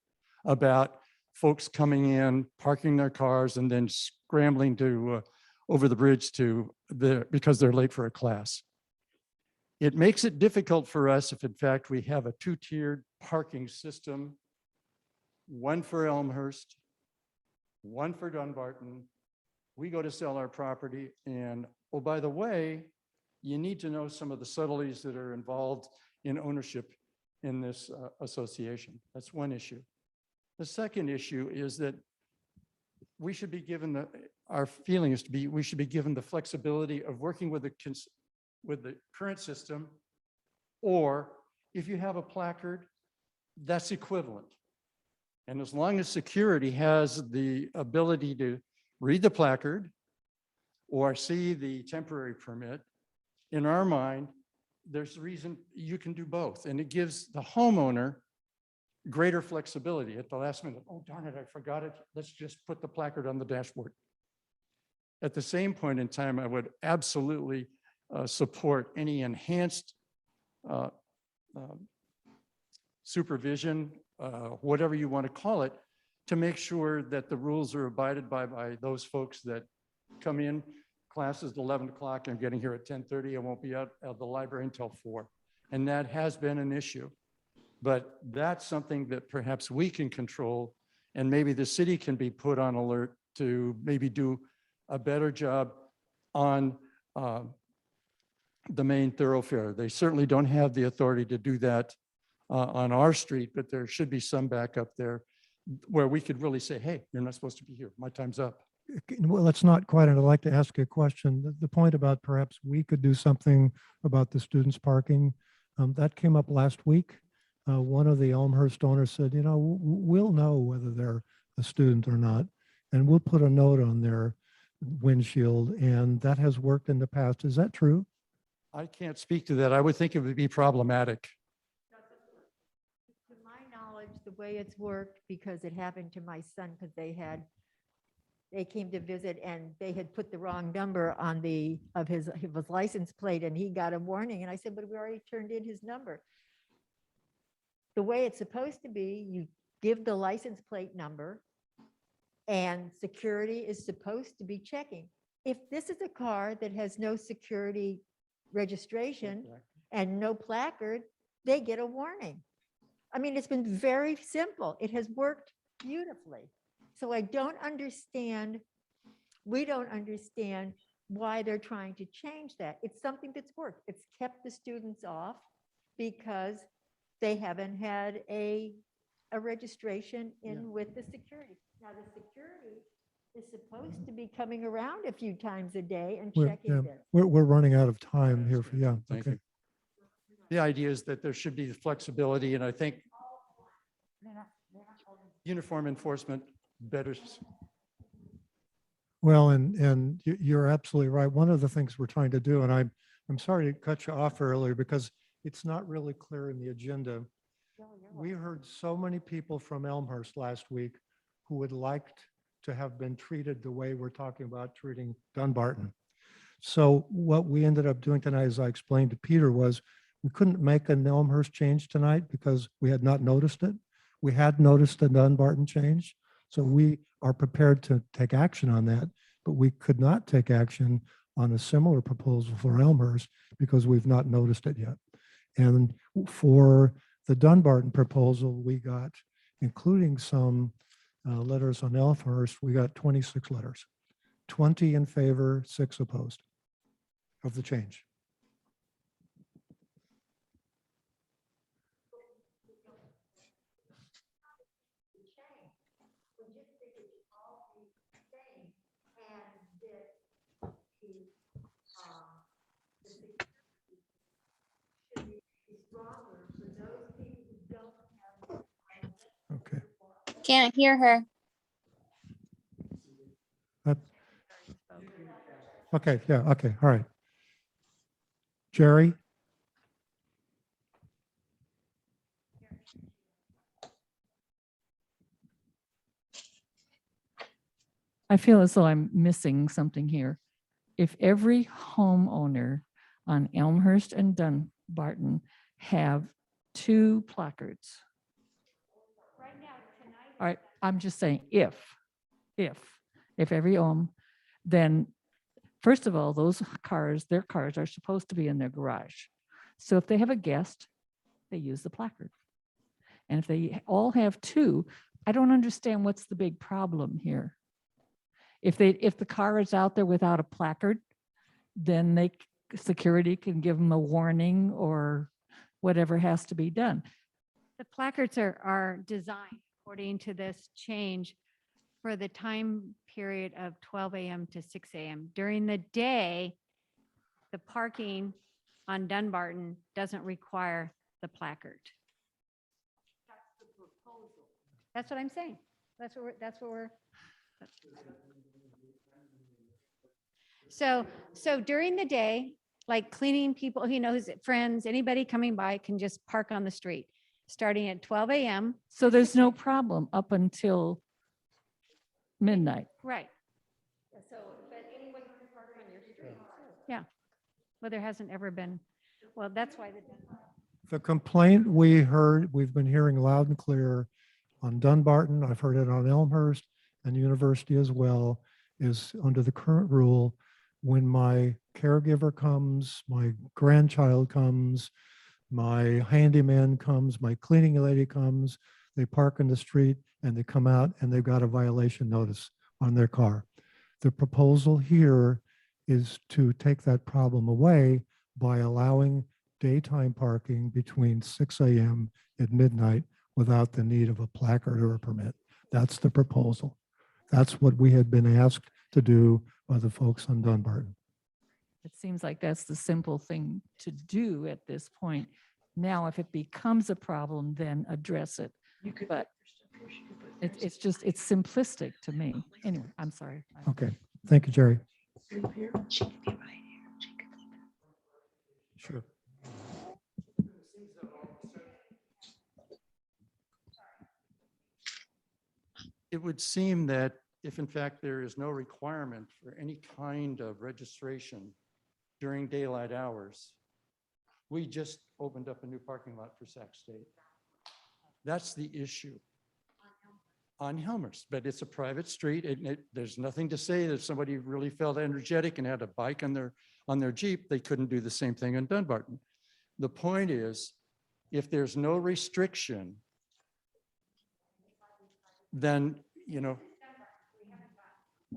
about folks coming in, parking their cars, and then scrambling to over the bridge because they're late for a class. It makes it difficult for us if in fact we have a two-tiered parking system, one for Elmhurst, one for Dunbarton. We go to sell our property and, oh, by the way, you need to know some of the subtleties that are involved in ownership in this association. That's one issue. The second issue is that we should be given our feeling is to be, we should be given the flexibility of working with the current system, or if you have a placard, that's equivalent. And as long as security has the ability to read the placard or see the temporary permit, in our mind, there's a reason you can do both. And it gives the homeowner greater flexibility at the last minute. Oh, darn it, I forgot it. Let's just put the placard on the dashboard. At the same point in time, I would absolutely support any enhanced supervision, whatever you want to call it, to make sure that the rules are abided by those folks that come in. Class is 11 o'clock, I'm getting here at 10:30. I won't be out of the library until 4. And that has been an issue. But that's something that perhaps we can control, and maybe the city can be put on alert to maybe do a better job on the main thoroughfare. They certainly don't have the authority to do that on our street, but there should be some backup there where we could really say, hey, you're not supposed to be here. My time's up. Well, that's not quite, and I'd like to ask you a question. The point about perhaps we could do something about the students parking, that came up last week. One of the Elmhurst owners said, you know, we'll know whether they're a student or not, and we'll put a note on their windshield, and that has worked in the past. Is that true? I can't speak to that. I would think it would be problematic. To my knowledge, the way it's worked, because it happened to my son, because they came to visit and they had put the wrong number on his license plate, and he got a warning. And I said, but we already turned in his number. The way it's supposed to be, you give the license plate number and security is supposed to be checking. If this is a car that has no security registration and no placard, they get a warning. I mean, it's been very simple. It has worked beautifully. So I don't understand, we don't understand why they're trying to change that. It's something that's worked. It's kept the students off because they haven't had a registration in with the security. Now the security is supposed to be coming around a few times a day and checking this. We're running out of time here. Thank Okay. you. The idea is that there should be flexibility, and I think uniform enforcement better. Well, and you're absolutely right. One of the things we're trying to do, and I'm sorry to cut you off earlier because it's not really clear in the agenda. we heard so many people from Elmhurst last week who would like to have been treated the way we're talking about treating Dunbarton. So what we ended up doing tonight, as I explained to Peter, was we couldn't make an Elmhurst change tonight because we had not noticed it. We had noticed the Dunbarton change. So we are prepared to take action on that, but we could not take action on a similar proposal for Elmhurst because we've not noticed it yet. And for the Dunbarton proposal, we got, including some letters on Elmhurst, we got 26 letters, 20 in favor, 6 opposed of the change. Okay. Can't hear her. Okay, yeah, okay, all right. Jerry? I feel as though I'm missing something here. If every homeowner on Elmhurst and Dunbarton have 2 placards. All right, I'm just saying if every home, then first of all, those cars, their cars are supposed to be in their garage. So if they have a guest, they use the placard. And if they all have 2, I don't understand what's the big problem here. If the car is out there without a placard, then security can give them a warning or whatever has to be done. The placards are designed according to this change for the time period of 12 a.m. to 6 a.m. During the day, the parking on Dunbarton doesn't require the placard. That's what I'm saying. That's what we're. So during the day, like cleaning people, his friends, anybody coming by can just park on the street, starting at 12 a.m. So there's no problem up until midnight. Right. So, but anyone can park on your street. Yeah. Well, there hasn't ever been, well, that's why The complaint we've been hearing loud and clear on Dunbarton, I've heard it on Elmhurst and University as well, is under the current rule, when my caregiver comes, my grandchild comes, my handyman comes, my cleaning lady comes, they park in the street and they come out and they've got a violation notice on their car. The proposal here is to take that problem away by allowing daytime parking between 6 a.m. and midnight without the need of a placard or a permit. That's the proposal. That's what we had been asked to do by the folks on Dunbarton. It seems like that's the simple thing to do at this point. Now, if it becomes a problem, then address it. But it's simplistic to me. Anyway, I'm sorry. Okay, thank you, Jerry. Sure. It would seem that if in fact there is no requirement for any kind of registration during daylight hours, we just opened up a new parking lot for Sac State. That's the issue on Helmers, but it's a private street and there's nothing to say that if somebody really felt energetic and had a bike on their Jeep, they couldn't do the same thing in Dunbarton. The point is, if there's no restriction, then,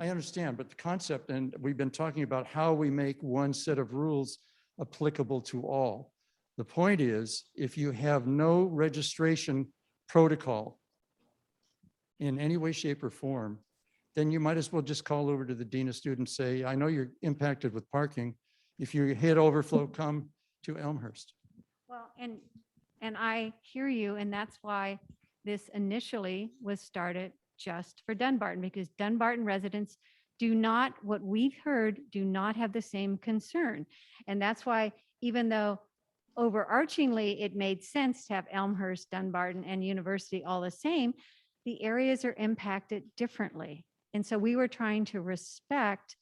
I understand, but the concept, and we've been talking about how we make one set of rules applicable to all. The point is, if you have no registration protocol in any way, shape, or form, then you might as well just call over to the dean of students, say, I know you're impacted with parking. If you hit overflow, come to Elmhurst. Well, and I hear you, and that's why this initially was started just for Dunbarton, because Dunbarton residents do not, what we've heard, do not have the same concern. And that's why, even though overarchingly, it made sense to have Elmhurst, Dunbarton, and University all the same. The areas are impacted differently. And so we were trying to respect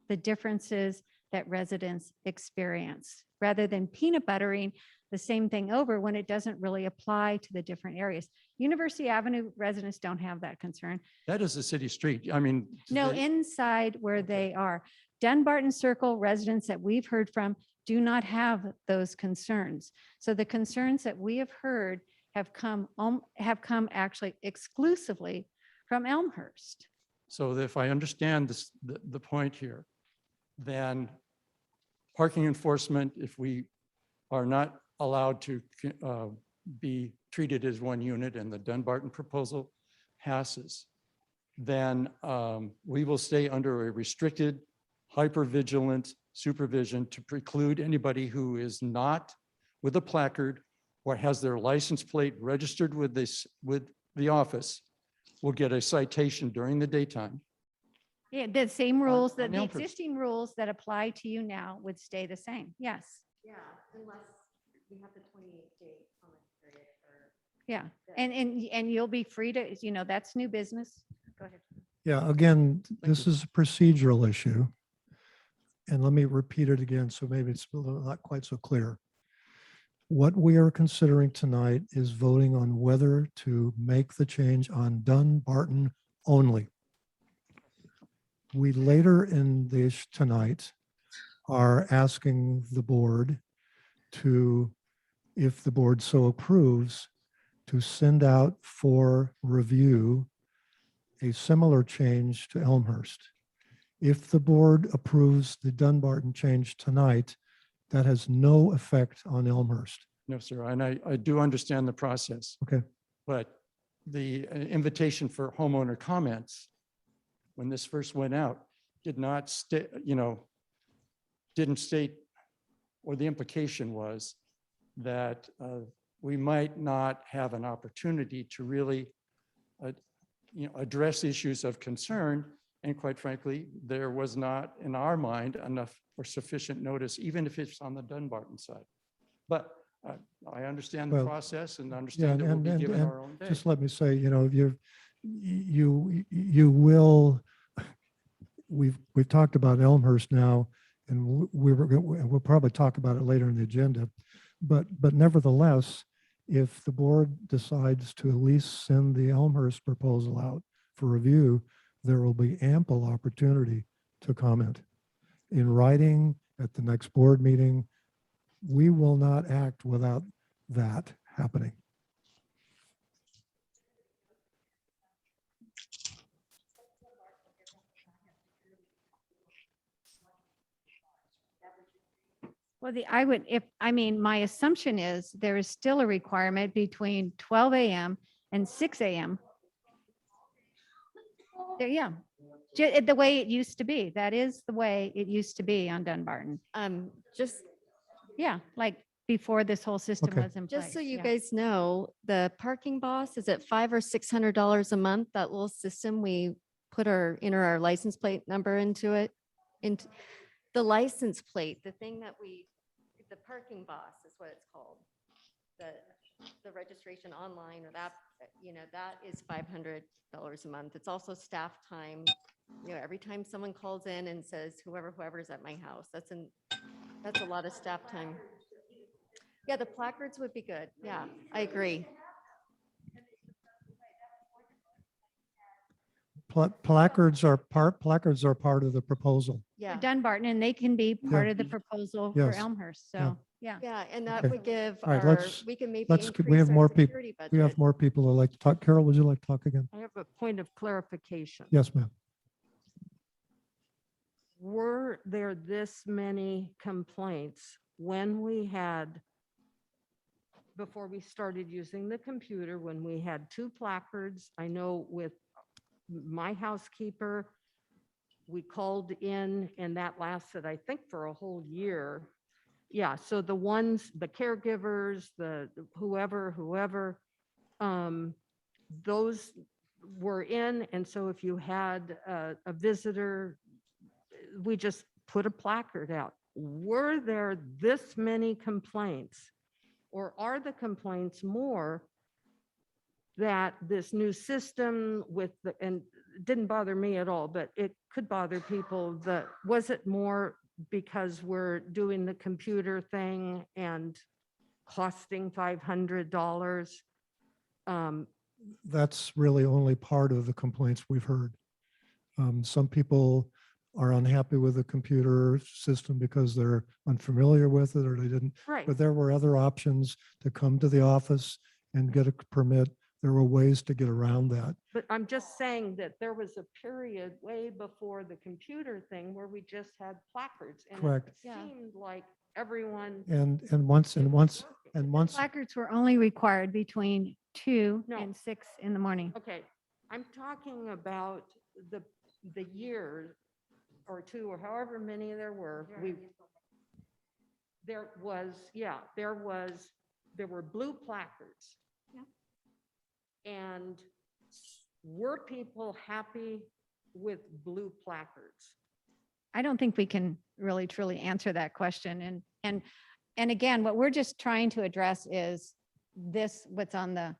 the differences that residents experience rather than peanut buttering the same thing over when it doesn't really apply to the different areas. University Avenue residents don't have that concern. That is a city street. I mean. No, they- inside where they are. Dunbarton Circle residents that we've heard from do not have those concerns. So the concerns that we have heard have come actually exclusively from Elmhurst. So if I understand this, the point here, then parking enforcement, if we are not allowed to be treated as one unit and the Dunbarton proposal passes, then we will stay under a restricted, hypervigilant supervision to preclude anybody who is not with a placard or has their license plate registered with the office will get a citation during the daytime. Yeah, the same rules on that the Elmhurst. existing rules that apply to you now would stay the same. Yes. Yeah, unless we have the 28-day comment period for. Yeah. And you'll be free to, that's new business. Go ahead. Yeah, again, this is a procedural issue. And let me repeat it again, so maybe it's not quite so clear. What we are considering tonight is voting on whether to make the change on Dunbarton only. We later in this tonight are asking the board to, if the board so approves, to send out for review a similar change to Elmhurst. If the board approves the Dunbarton change tonight, that has no effect on Elmhurst. No, sir, and I do understand the process. Okay. But the invitation for homeowner comments, when this first went out, did not state, didn't state, or the implication was that we might not have an opportunity to really, address issues of concern. And quite frankly, there was not, in our mind, enough or sufficient notice, even if it's on the Dunbarton side. But I understand the Well, process and understand that we'll be given our own day. just let me say, you will, we've talked about Elmhurst now, and we'll probably talk about it later in the agenda. But nevertheless, if the board decides to at least send the Elmhurst proposal out for review, there will be ample opportunity to comment in writing at the next board meeting. We will not act without that happening. Well, my assumption is there is still a requirement between 12 a.m. and 6 a.m. Yeah, the way it used to be. That is the way it used to be on Dunbarton. Yeah, like before this whole system Okay. was in place. Just so you yeah. guys know, the parking boss is at $500 or $600 a month. That little system we enter our license plate number into it. Into the license plate, the thing that the parking boss is what it's called. The registration online or that, that is $500 a month. It's also staff time. Every time someone calls in and says, whoever's at my house, that's a lot of staff time. Yeah, the placards would be good. Yeah, I agree. Placards are part of the proposal. Yeah. For Dunbarton, and they can be part Yeah. of the proposal for Yes. Elmhurst. Yeah. So, yeah. Yeah, and that Okay. would give All right, we can maybe we increase have our more people. security We have budget. more people who like to talk. Carol, would you like to talk again? I have a point of clarification. Yes, ma'am. Were there this many complaints when before we started using the computer, when we had 2 placards? I know with my housekeeper, we called in and that lasted, I think, for a whole year. Yeah, so the caregivers, the whoever, those were in. And so if you had a visitor, we just put a placard out. Were there this many complaints or are the complaints more that this new system with the, and it didn't bother me at all, but it could bother people, that, was it more because we're doing the computer thing and costing $500? That's really only part of the complaints we've heard. Some people are unhappy with the computer system because they're unfamiliar with it or they didn't. Right. But there were other options to come to the office and get a permit. There were ways to get around that. But I'm just saying that there was a period way before the computer thing where we just had placards. And Correct. it seemed like everyone. And once Placards were only required between 2 No. and 6 in the morning. Okay, I'm talking about the year or two, or however many there were, there were blue placards. Yeah. And were people happy with blue placards? I don't think we can really truly answer that question. And again, what we're just trying to address is this, what's on the,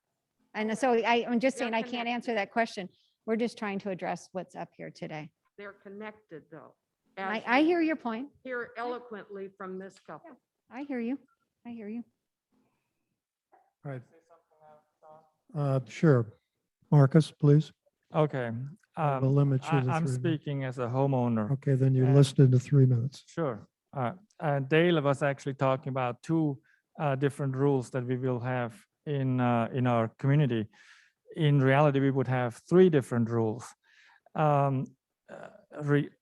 and so I'm just saying, I can't answer that question. We're just trying to address what's up here today. They're connected though. I hear your point. Hear eloquently from this couple. I hear you. I hear you. Right. Sure. Marcus, please. Okay. We'll limit you to I'm 3 minutes. speaking as a homeowner. Okay, then you're and- listed to 3 minutes. Sure. Dale was actually talking about two different rules that we will have in our community. In reality, we would have 3 different rules.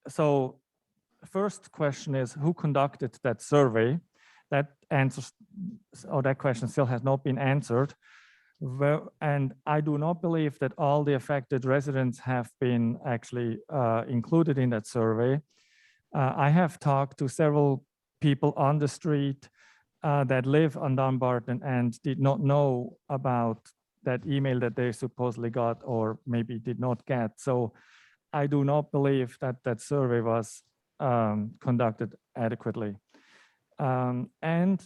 So first question is, who conducted that survey? That answers, or that question still has not been answered. And I do not believe that all the affected residents have been actually included in that survey. I have talked to several people on the street that live on Dunbarton and did not know about that email that they supposedly got or maybe did not get. So I do not believe that that survey was conducted adequately. And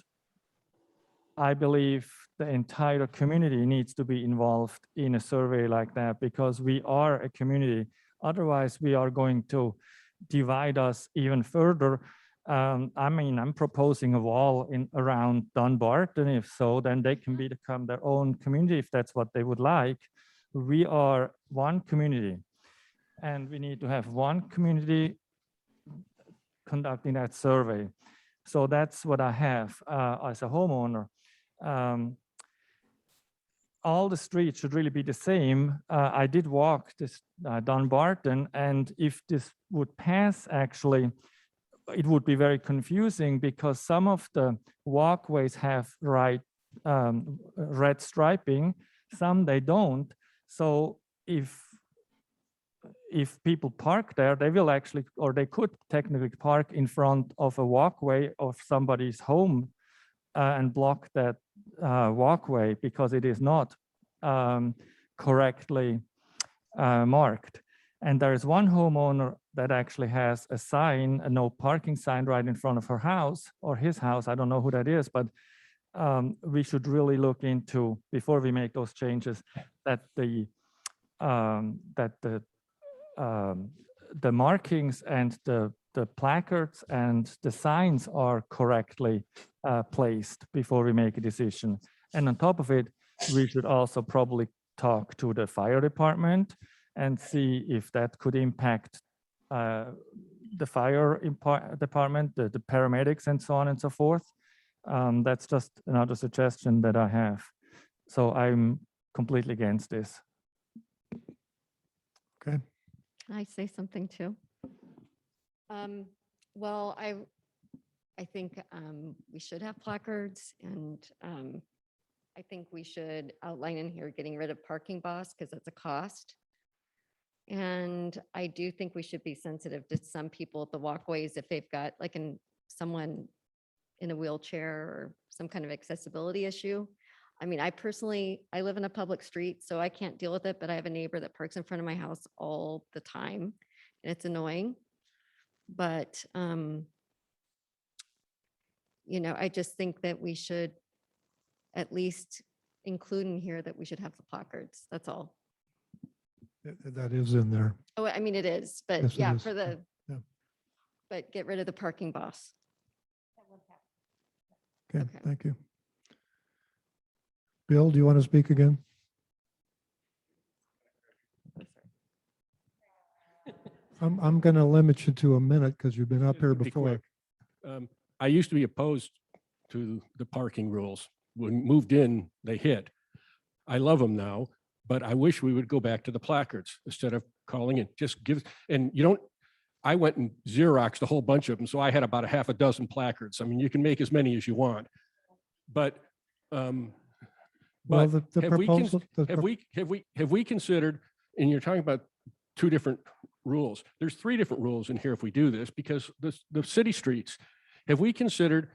I believe the entire community needs to be involved in a survey like that because we are a community. Otherwise, we are going to divide us even further. I mean, I'm proposing a wall around Dunbarton. If so, then they can become their own community if that's what they would like. We are one community, and we need to have one community conducting that survey. So that's what I have as a homeowner. All the streets should really be the same. I did walk this Dunbarton, and if this would pass, actually, it would be very confusing because some of the walkways have red striping, some they don't. So if people park there, they will actually, or they could technically park in front of a walkway of somebody's home and block that walkway because it is not correctly marked. And there is one homeowner that actually has a sign, a no parking sign right in front of her house or his house. I don't know who that is, but we should really look into, before we make those changes, that the markings and the placards and the signs are correctly placed before we make a decision. And on top of it, we should also probably talk to the fire department and see if that could impact the fire department, the paramedics and so on and so forth. That's just another suggestion that I have. So I'm completely against this. Okay. Can I say something too? Well, I think we should have placards, and I think we should outline in here getting rid of parking boss because that's a cost. And I do think we should be sensitive to some people at the walkways if they've got like someone in a wheelchair or some kind of accessibility issue. I mean, I live in a public street, so I can't deal with it, but I have a neighbor that parks in front of my house all the time, and it's annoying. But, I just think that we should at least include in here that we should have the placards. That's all. That is in there. Oh, I mean, it is, but Yes, it yeah, is. for the, Yeah. but get rid of the parking boss. Okay, Okay. thank you. Bill, do you want to speak again? I'm going to limit you to a minute because you've been up here Be before. quick. I used to be opposed to the parking rules. When moved in, they hit. I love them now, but I wish we would go back to the placards instead of calling it. Just give, and you don't, I went and Xeroxed a whole bunch of them, so I had about a half a dozen placards. I mean, you can make as many as you want, but Well, the have we, cons- proposal, have we considered, and you're talking about two different rules. There's three different rules in here if we do this, because the city streets, have we considered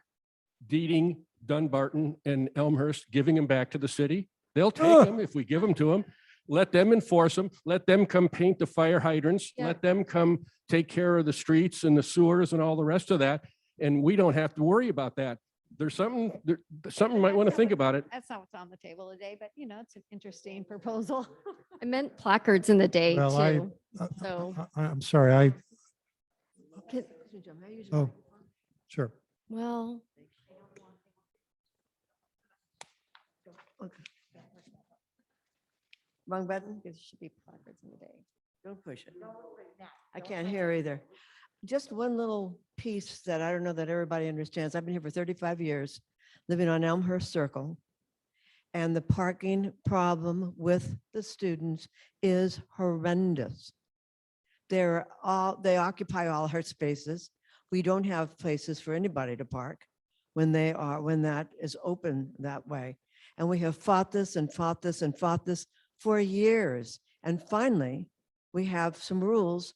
deeding Dunbarton and Elmhurst, giving them back to the city? They'll take them if we give them to them. Let them enforce them. Let them come paint the fire hydrants. Yeah. Let them come take care of the streets and the sewers and all the rest of that. And we don't have to worry about that. There's something you might want to think about it. That's not what's on the table today, but you know, it's an interesting proposal. I meant placards in the day well, too. So, I'm sorry, can- oh, sure. well, Wrong button? there should be placards in the day. Don't push it. I can't hear either. Just one little piece that I don't know that everybody understands. I've been here for 35 years, living on Elmhurst Circle. And the parking problem with the students is horrendous. They occupy all our spaces. We don't have places for anybody to park when that is open that way. And we have fought this and fought this and fought this for years. And finally, we have some rules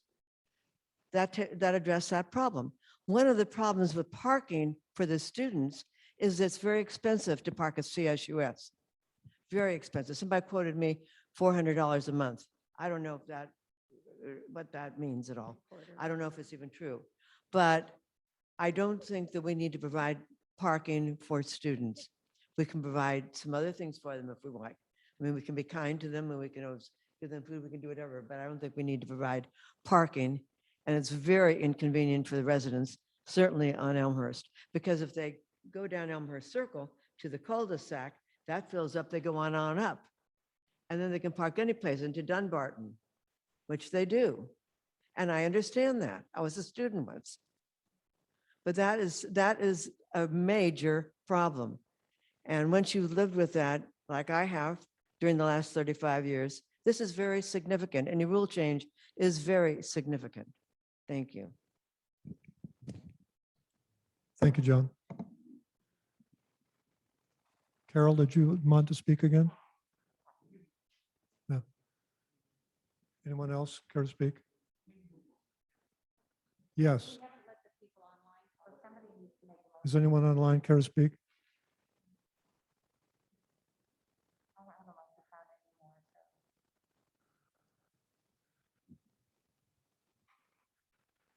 that address that problem. One of the problems with parking for the students is it's very expensive to park at CSUS. Very expensive. Somebody quoted me $400 a month. I don't know if what that means at all. I don't know if it's even true. But I don't think that we need to provide parking for students. We can provide some other things for them if we like. I mean, we can be kind to them and we can always give them food, we can do whatever, but I don't think we need to provide parking. And it's very inconvenient for the residents, certainly on Elmhurst, because if they go down Elmhurst Circle to the cul-de-sac, that fills up, they go on up. And then they can park any place into Dunbarton, which they do. And I understand that. I was a student once. But that is a major problem. And once you've lived with that, like I have during the last 35 years, this is very significant. Any rule change is very significant. Thank you. Thank you, John. Carol, did you want to speak again? No. Anyone else care to speak? Yes. Does anyone online care to speak?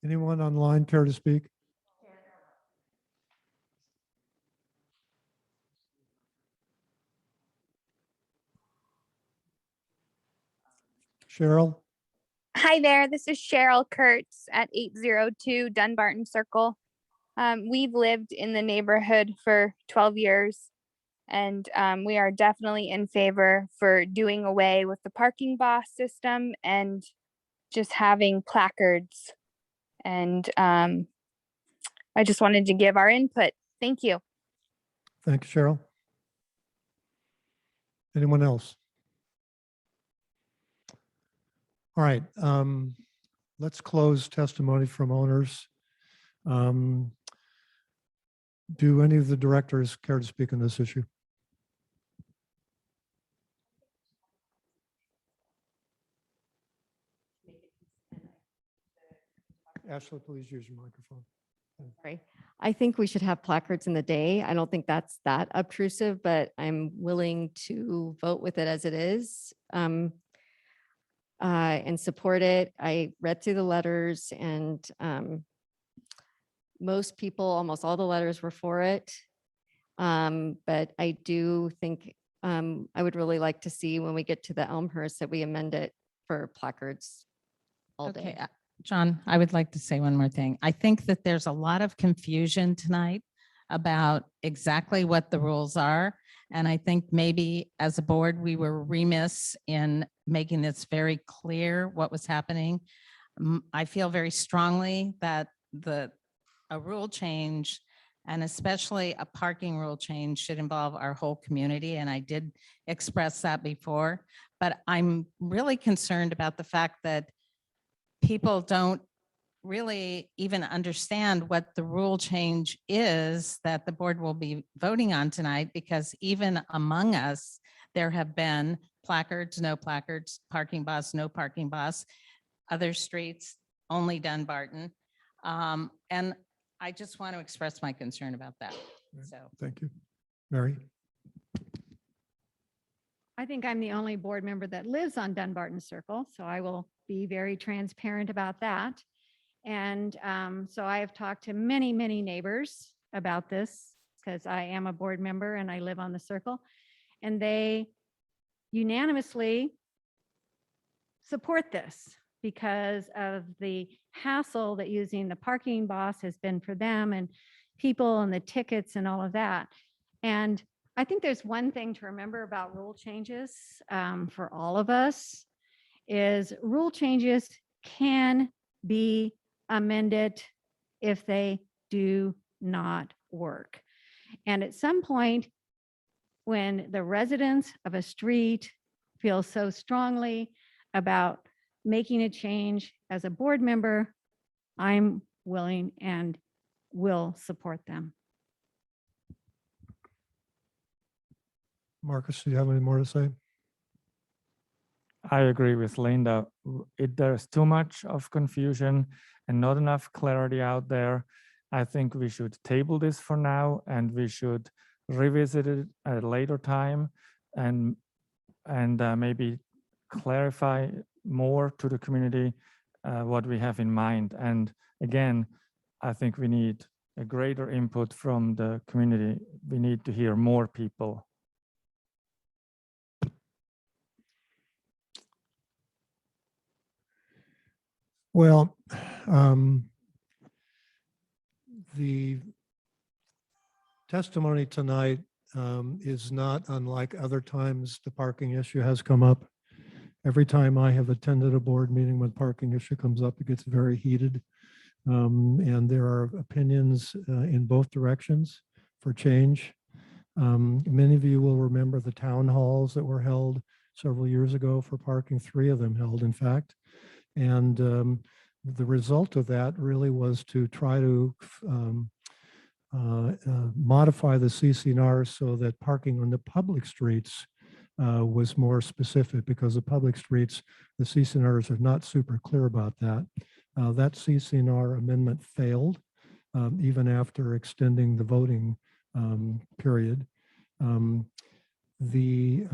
Anyone online care to speak? Cheryl? Hi there, this is Cheryl Kurtz at 802 Dunbarton Circle. We've lived in the neighborhood for 12 years and we are definitely in favor for doing away with the parking boss system and just having placards. And I just wanted to give our input. Thank you. Thank you, Cheryl. Anyone else? All right, let's close testimony from owners. Do any of the directors care to speak on this issue? Ashley, please use your microphone. Sorry. I think we should have placards in the day. I don't think that's that obtrusive, but I'm willing to vote with it as it is. And support it. I read through the letters and most people, almost all the letters were for it. But I do think I would really like to see when we get to the Elmhurst that we amend it for placards all Okay, day. John, I would like to say one more thing. I think that there's a lot of confusion tonight about exactly what the rules are. And I think maybe as a board, we were remiss in making this very clear what was happening. I feel very strongly that a rule change, and especially a parking rule change, should involve our whole community. And I did express that before, but I'm really concerned about the fact that people don't really even understand what the rule change is that the board will be voting on tonight, because even among us, there have been placards, no placards, parking boss, no parking boss, other streets, only Dunbarton. And I just want to express my concern about that. So Thank you. Mary? I think I'm the only board member that lives on Dunbarton Circle, so I will be very transparent about that. And so I have talked to many, many neighbors about this because I am a board member and I live on the circle. And they unanimously support this because of the hassle that using the parking boss has been for them and people and the tickets and all of that. And I think there's one thing to remember about rule changes for all of us is rule changes can be amended if they do not work. And at some point, when the residents of a street feel so strongly about making a change as a board member, I'm willing and will support them. Marcus, do you have any more to say? I agree with Linda. There's too much of confusion and not enough clarity out there. I think we should table this for now, and we should revisit it at a later time and maybe clarify more to the community what we have in mind. And again, I think we need a greater input from the community. We need to hear more people. Well, the testimony tonight is not unlike other times the parking issue has come up. Every time I have attended a board meeting when parking issue comes up, it gets very heated. And there are opinions in both directions for change. Many of you will remember the town halls that were held several years ago for parking, 3 of them held, in fact. And the result of that really was to try to modify the CCNR so that parking on the public streets was more specific, because the public streets, the CCNRs are not super clear about that. That CCNR amendment failed even after extending the voting period. The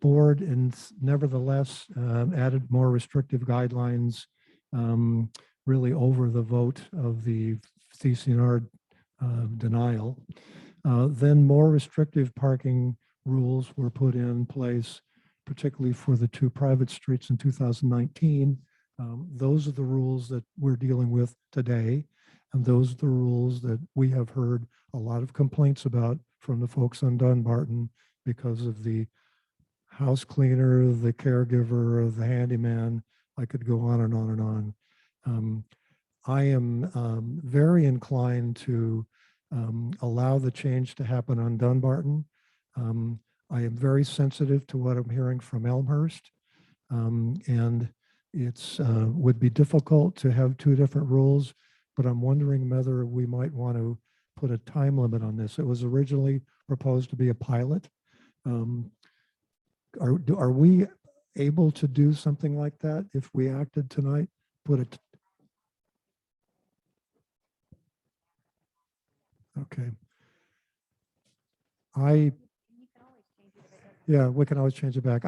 board and nevertheless added more restrictive guidelines really over the vote of the CCNR denial. Then more restrictive parking rules were put in place, particularly for the 2 private streets in 2019. Those are the rules that we're dealing with today. And those are the rules that we have heard a lot of complaints about from the folks on Dunbarton because of the house cleaner, the caregiver, the handyman. I could go on and on and on. I am very inclined to allow the change to happen on Dunbarton. I am very sensitive to what I'm hearing from Elmhurst. And it's would be difficult to have 2 different rules, but I'm wondering whether we might want to put a time limit on this. It was originally proposed to be a pilot. Are we able to do something like that if we acted tonight? Okay. Yeah, we can always change it back.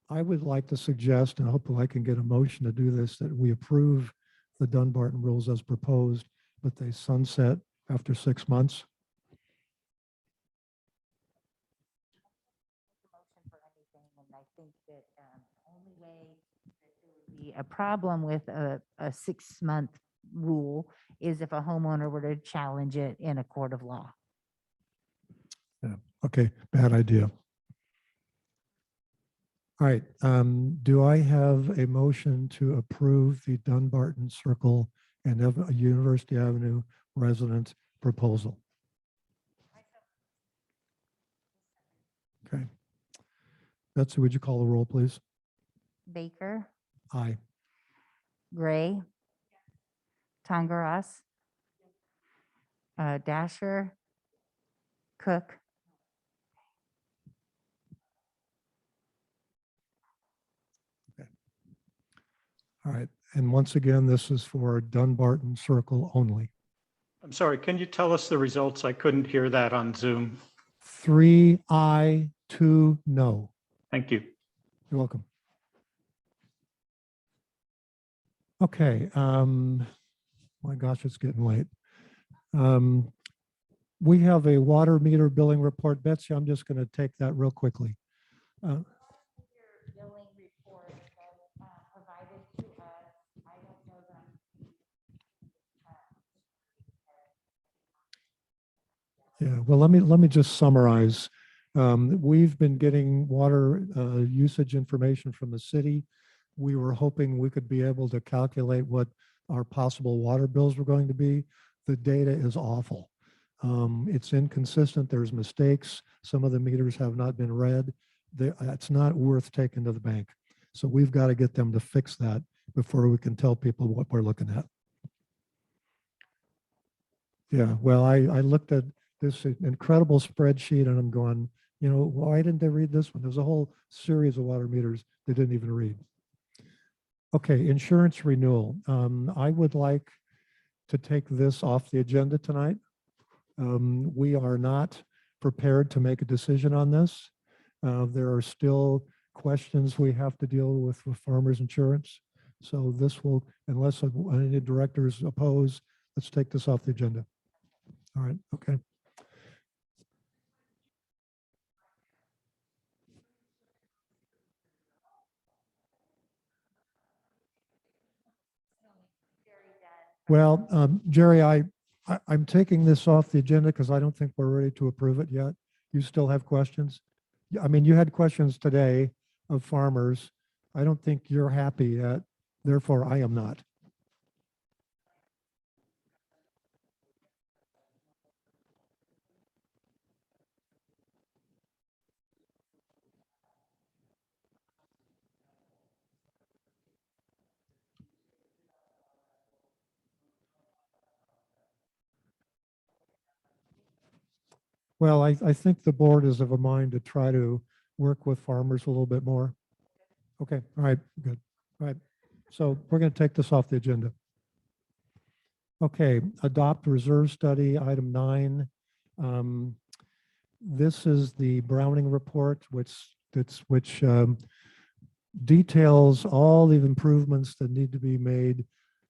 I would like to suggest, and hopefully I can get a motion to do this, that we approve the Dunbarton rules as proposed, but they sunset after 6 months. a problem with a 6-month rule is if a homeowner were to challenge it in a court of law. Yeah, okay, bad idea. All right, do I have a motion to approve the Dunbarton Circle and University Avenue resident proposal? Okay. Betsy, would you call the roll, please? Baker, Aye. Gray, Tongaras, Dasher, Cook, All right, and once again, this is for Dunbarton Circle only. I'm sorry, can you tell us the results? I couldn't hear that on Zoom. 3 aye, 2 no. Thank you. You're welcome. Okay, my gosh, it's getting late. We have a water meter billing report. Betsy, I'm just going to take that real quickly. Yeah, well, let me just summarize. We've been getting water usage information from the city. We were hoping we could be able to calculate what our possible water bills were going to be. The data is awful. It's inconsistent. There's mistakes. Some of the meters have not been read. It's not worth taking to the bank. So we've got to get them to fix that before we can tell people what we're looking at. Yeah, well, I looked at this incredible spreadsheet and I'm going, you know, why didn't they read this one? There's a whole series of water meters they didn't even read. Okay, insurance renewal. I would like to take this off the agenda tonight. We are not prepared to make a decision on this. There are still questions we have to deal with farmers insurance. So this will, unless any directors oppose, let's take this off the agenda. All right, okay. Well, Jerry, I'm taking this off the agenda because I don't think we're ready to approve it yet. You still have questions? I mean, you had questions today of farmers. I don't think you're happy yet. Therefore, I am not. Well, I think the board is of a mind to try to work with farmers a little bit more. Okay, all right, good. All right, so we're going to take this off the agenda. Okay, adopt reserve study, item 9. This is the Browning report, which details all the improvements that need to be made,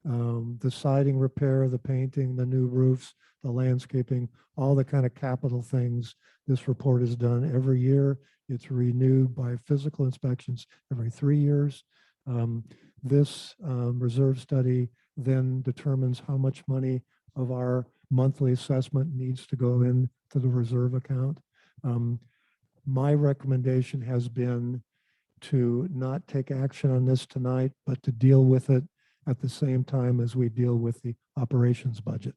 the siding repair, the painting, the new roofs, the landscaping, all the kind of capital things. This report is done every year. It's renewed by physical inspections every 3 years. This reserve study then determines how much money of our monthly assessment needs to go into the reserve account. My recommendation has been to not take action on this tonight, but to deal with it at the same time as we deal with the operations budget.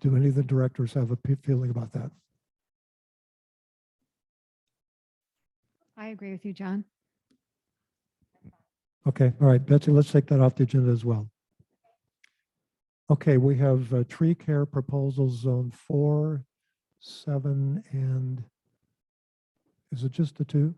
Do any of the directors have a feeling about that? I agree with you, John. Okay, all right, Betsy, let's take that off the agenda as well. Okay, we have tree care proposals zone 4, 7, and is it just the 2?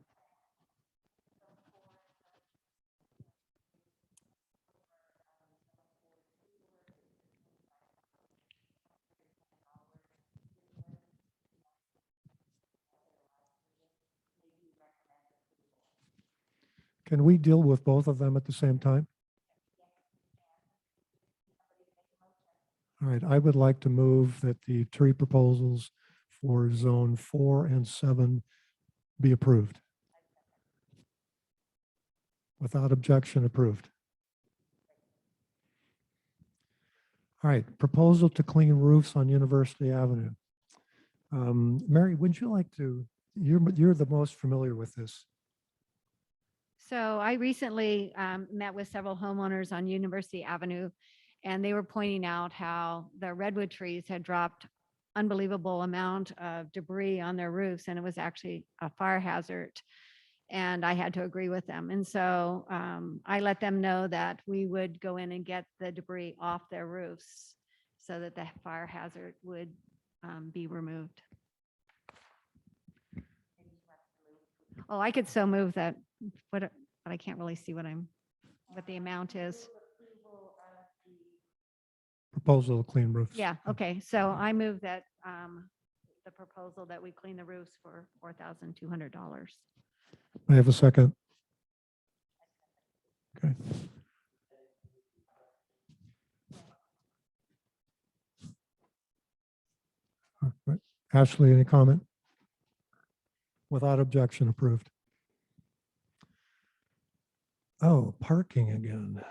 Can we deal with both of them at the same time? All right, I would like to move that the tree proposals for zone 4 and 7 be approved. Without objection, approved. All right, proposal to clean roofs on University Avenue. Mary, would you like to, you're the most familiar with this. So I recently met with several homeowners on University Avenue, and they were pointing out how the redwood trees had dropped unbelievable amount of debris on their roofs, and it was actually a fire hazard. And I had to agree with them. And so I let them know that we would go in and get the debris off their roofs so that the fire hazard would be removed. Oh, I could so move that, but I can't really see what the amount is. Proposal to clean roofs. Yeah, okay. So I move that the proposal that we clean the roofs for $4,200. I have a second. Okay. All right. Ashley, any comment? Without objection, approved. Oh, parking again.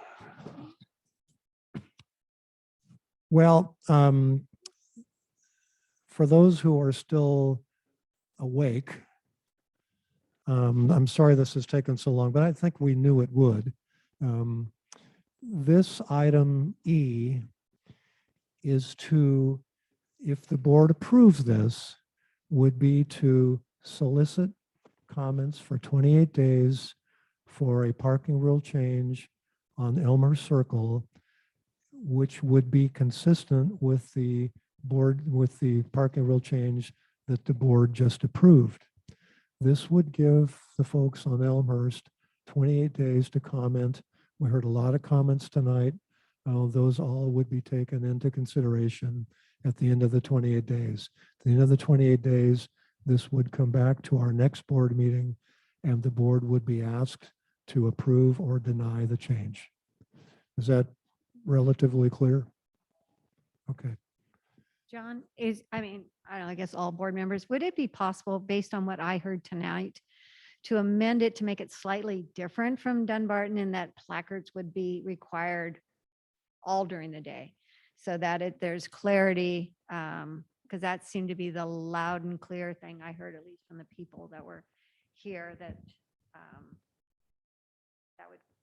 Well, for those who are still awake, I'm sorry this has taken so long, but I think we knew it would. This item E is to, if the board approves this, would be to solicit comments for 28 days for a parking rule change on Elmhurst Circle, which would be consistent with the board, with the parking rule change that the board just approved. This would give the folks on Elmhurst 28 days to comment. We heard a lot of comments tonight. Those all would be taken into consideration at the end of the 28 days. At the end of the 28 days, this would come back to our next board meeting, and the board would be asked to approve or deny the change. Is that relatively clear? Okay. John, I don't know, I guess all board members, would it be possible, based on what I heard tonight, to amend it to make it slightly different from Dunbarton in that placards would be required all during the day so that there's clarity? Because that seemed to be the loud and clear thing I heard, at least from the people that were here, that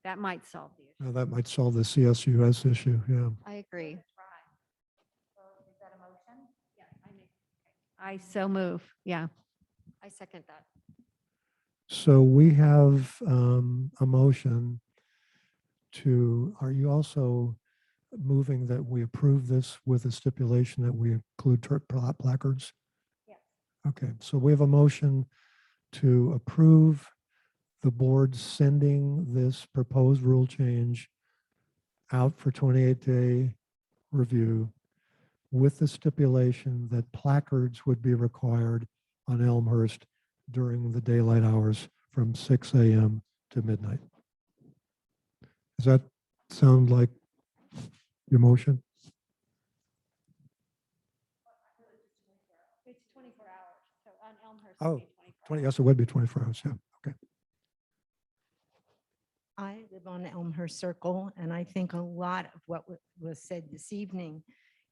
that might solve the issue. That might solve the CSUS issue. Yeah. I agree. I so move. Yeah. I second that. So we have a motion to, are you also moving that we approve this with a stipulation that we include placards? Yes. Okay, so we have a motion to approve the board sending this proposed rule change out for 28-day review with the stipulation that placards would be required on Elmhurst during the daylight hours from 6 a.m. to midnight. Does that sound like your motion? It's 24 hours. So on Elmhurst. Oh, 20, yes, it would be 24 hours. Yeah. Okay. I live on Elmhurst Circle, and I think a lot of what was said this evening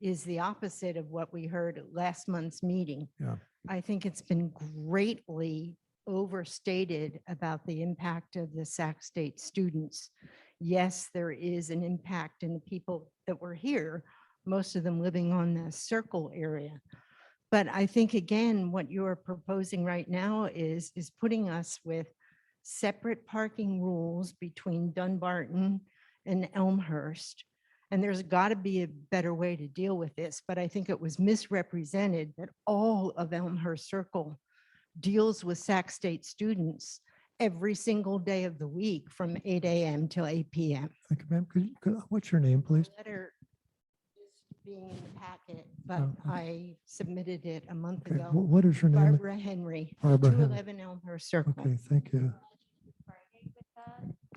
is the opposite of what we heard at last month's meeting. Yeah. I think it's been greatly overstated about the impact of the Sac State students. Yes, there is an impact in the people that were here, most of them living on the Circle area. But I think, again, what you're proposing right now is putting us with separate parking rules between Dunbarton and Elmhurst. And there's got to be a better way to deal with this, but I think it was misrepresented that all of Elmhurst Circle deals with Sac State students every single day of the week from 8 a.m. till 8 p.m. Thank you, ma'am. What's your name, please? Letter is being in the packet, but Oh, I submitted it a month Okay, ago. what is your name? Barbara Henry, Barbara Henry. 211 Elmhurst Circle. Okay, thank you.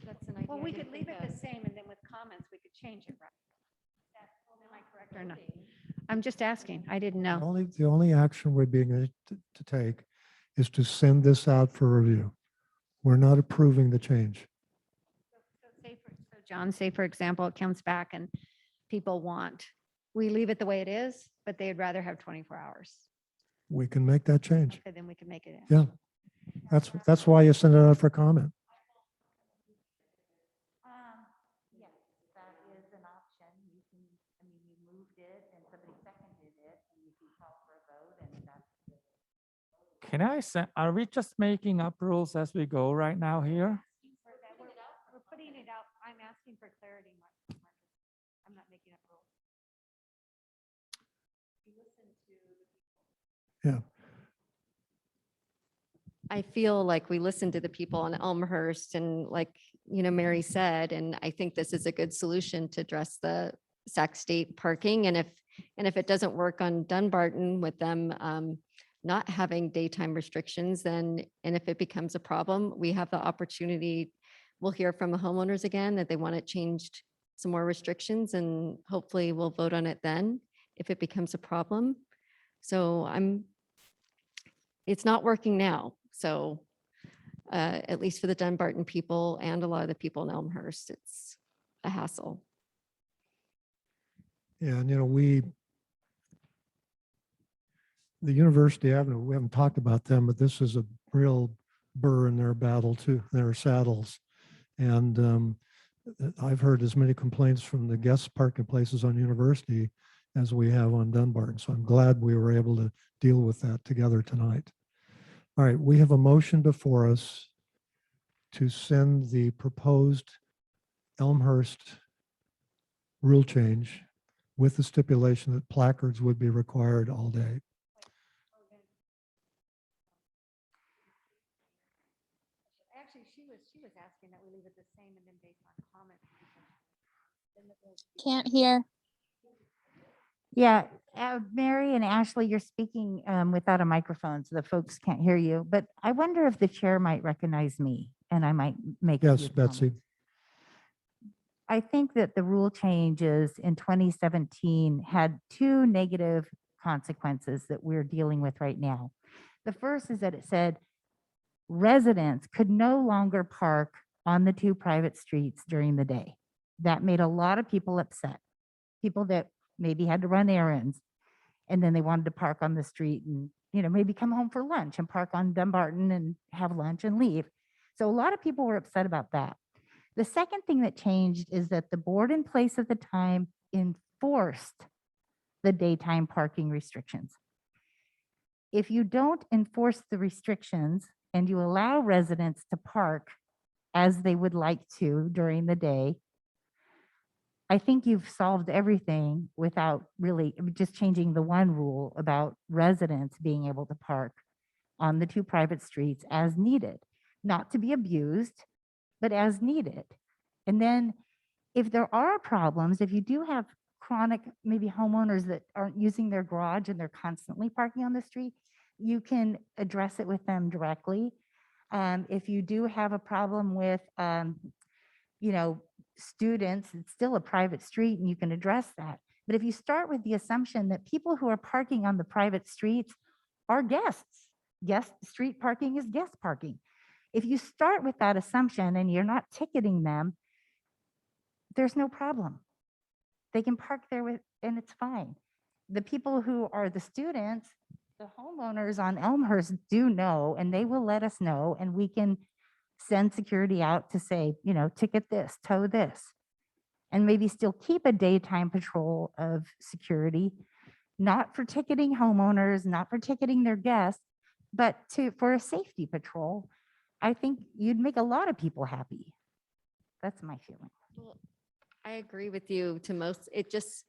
That's an idea. Well, I we didn't could leave think it of. the same, and then with comments, we could change it, right? Am I correct or not? I'm just asking. I didn't know. The only action we're being to take is to send this out for review. We're not approving the change. So John, say for example, it comes back and people want we leave it the way it is, but they'd rather have 24 hours. We can make that change. Okay, then we can make it. Yeah. That's why you send it out for comment. Yes, that is an option. You can, I mean, you moved it and somebody seconded it and you can call for a vote and that's. Can I say, are we just making up rules as we go right now here? We're putting it out. I'm asking for clarity, Marcus. I'm not making up rules. Yeah. I feel like we listened to the people on Elmhurst and like, Mary said, and I think this is a good solution to address the Sac State parking. And if it doesn't work on Dunbarton with them not having daytime restrictions, then, and if it becomes a problem, we have the opportunity, we'll hear from the homeowners again that they want it changed, some more restrictions, and hopefully we'll vote on it then if it becomes a problem. So it's not working now. So at least for the Dunbarton people and a lot of the people in Elmhurst, it's a hassle. Yeah, and the University Avenue, we haven't talked about them, but this is a real burr in their battle too, their saddles. And I've heard as many complaints from the guest parking places on University as we have on Dunbarton. So I'm glad we were able to deal with that together tonight. All right, we have a motion before us to send the proposed Elmhurst rule change with the stipulation that placards would be required all day. Actually, she was asking that we leave it the same and then based on comments. Can't hear. Yeah, Mary and Ashley, you're speaking without a microphone, so the folks can't hear you. But I wonder if the chair might recognize me and I might make. a Yes, few Betsy. comments. I think that the rule changes in 2017 had two negative consequences that we're dealing with right now. The first is that it said residents could no longer park on the two private streets during the day. That made a lot of people upset. People that maybe had to run errands and then they wanted to park on the street and, maybe come home for lunch and park on Dumbarton and have lunch and leave. So a lot of people were upset about that. The second thing that changed is that the board in place at the time enforced the daytime parking restrictions. If you don't enforce the restrictions and you allow residents to park as they would like to during the day, I think you've solved everything without really just changing the one rule about residents being able to park on the two private streets as needed, not to be abused, but as needed. And then if there are problems, if you do have chronic, maybe homeowners that aren't using their garage and they're constantly parking on the street, you can address it with them directly. If you do have a problem with, students, it's still a private street and you can address that. But if you start with the assumption that people who are parking on the private streets are guests, street parking is guest parking. If you start with that assumption and you're not ticketing them, there's no problem. They can park there and it's fine. The people who are the students, the homeowners on Elmhurst do know, and they will let us know, and we can send security out to say, ticket this, tow this, and maybe still keep a daytime patrol of security, not for ticketing homeowners, not for ticketing their guests, but for a safety patrol. I think you'd make a lot of people happy. That's my feeling. Well, I agree with you to most, it just,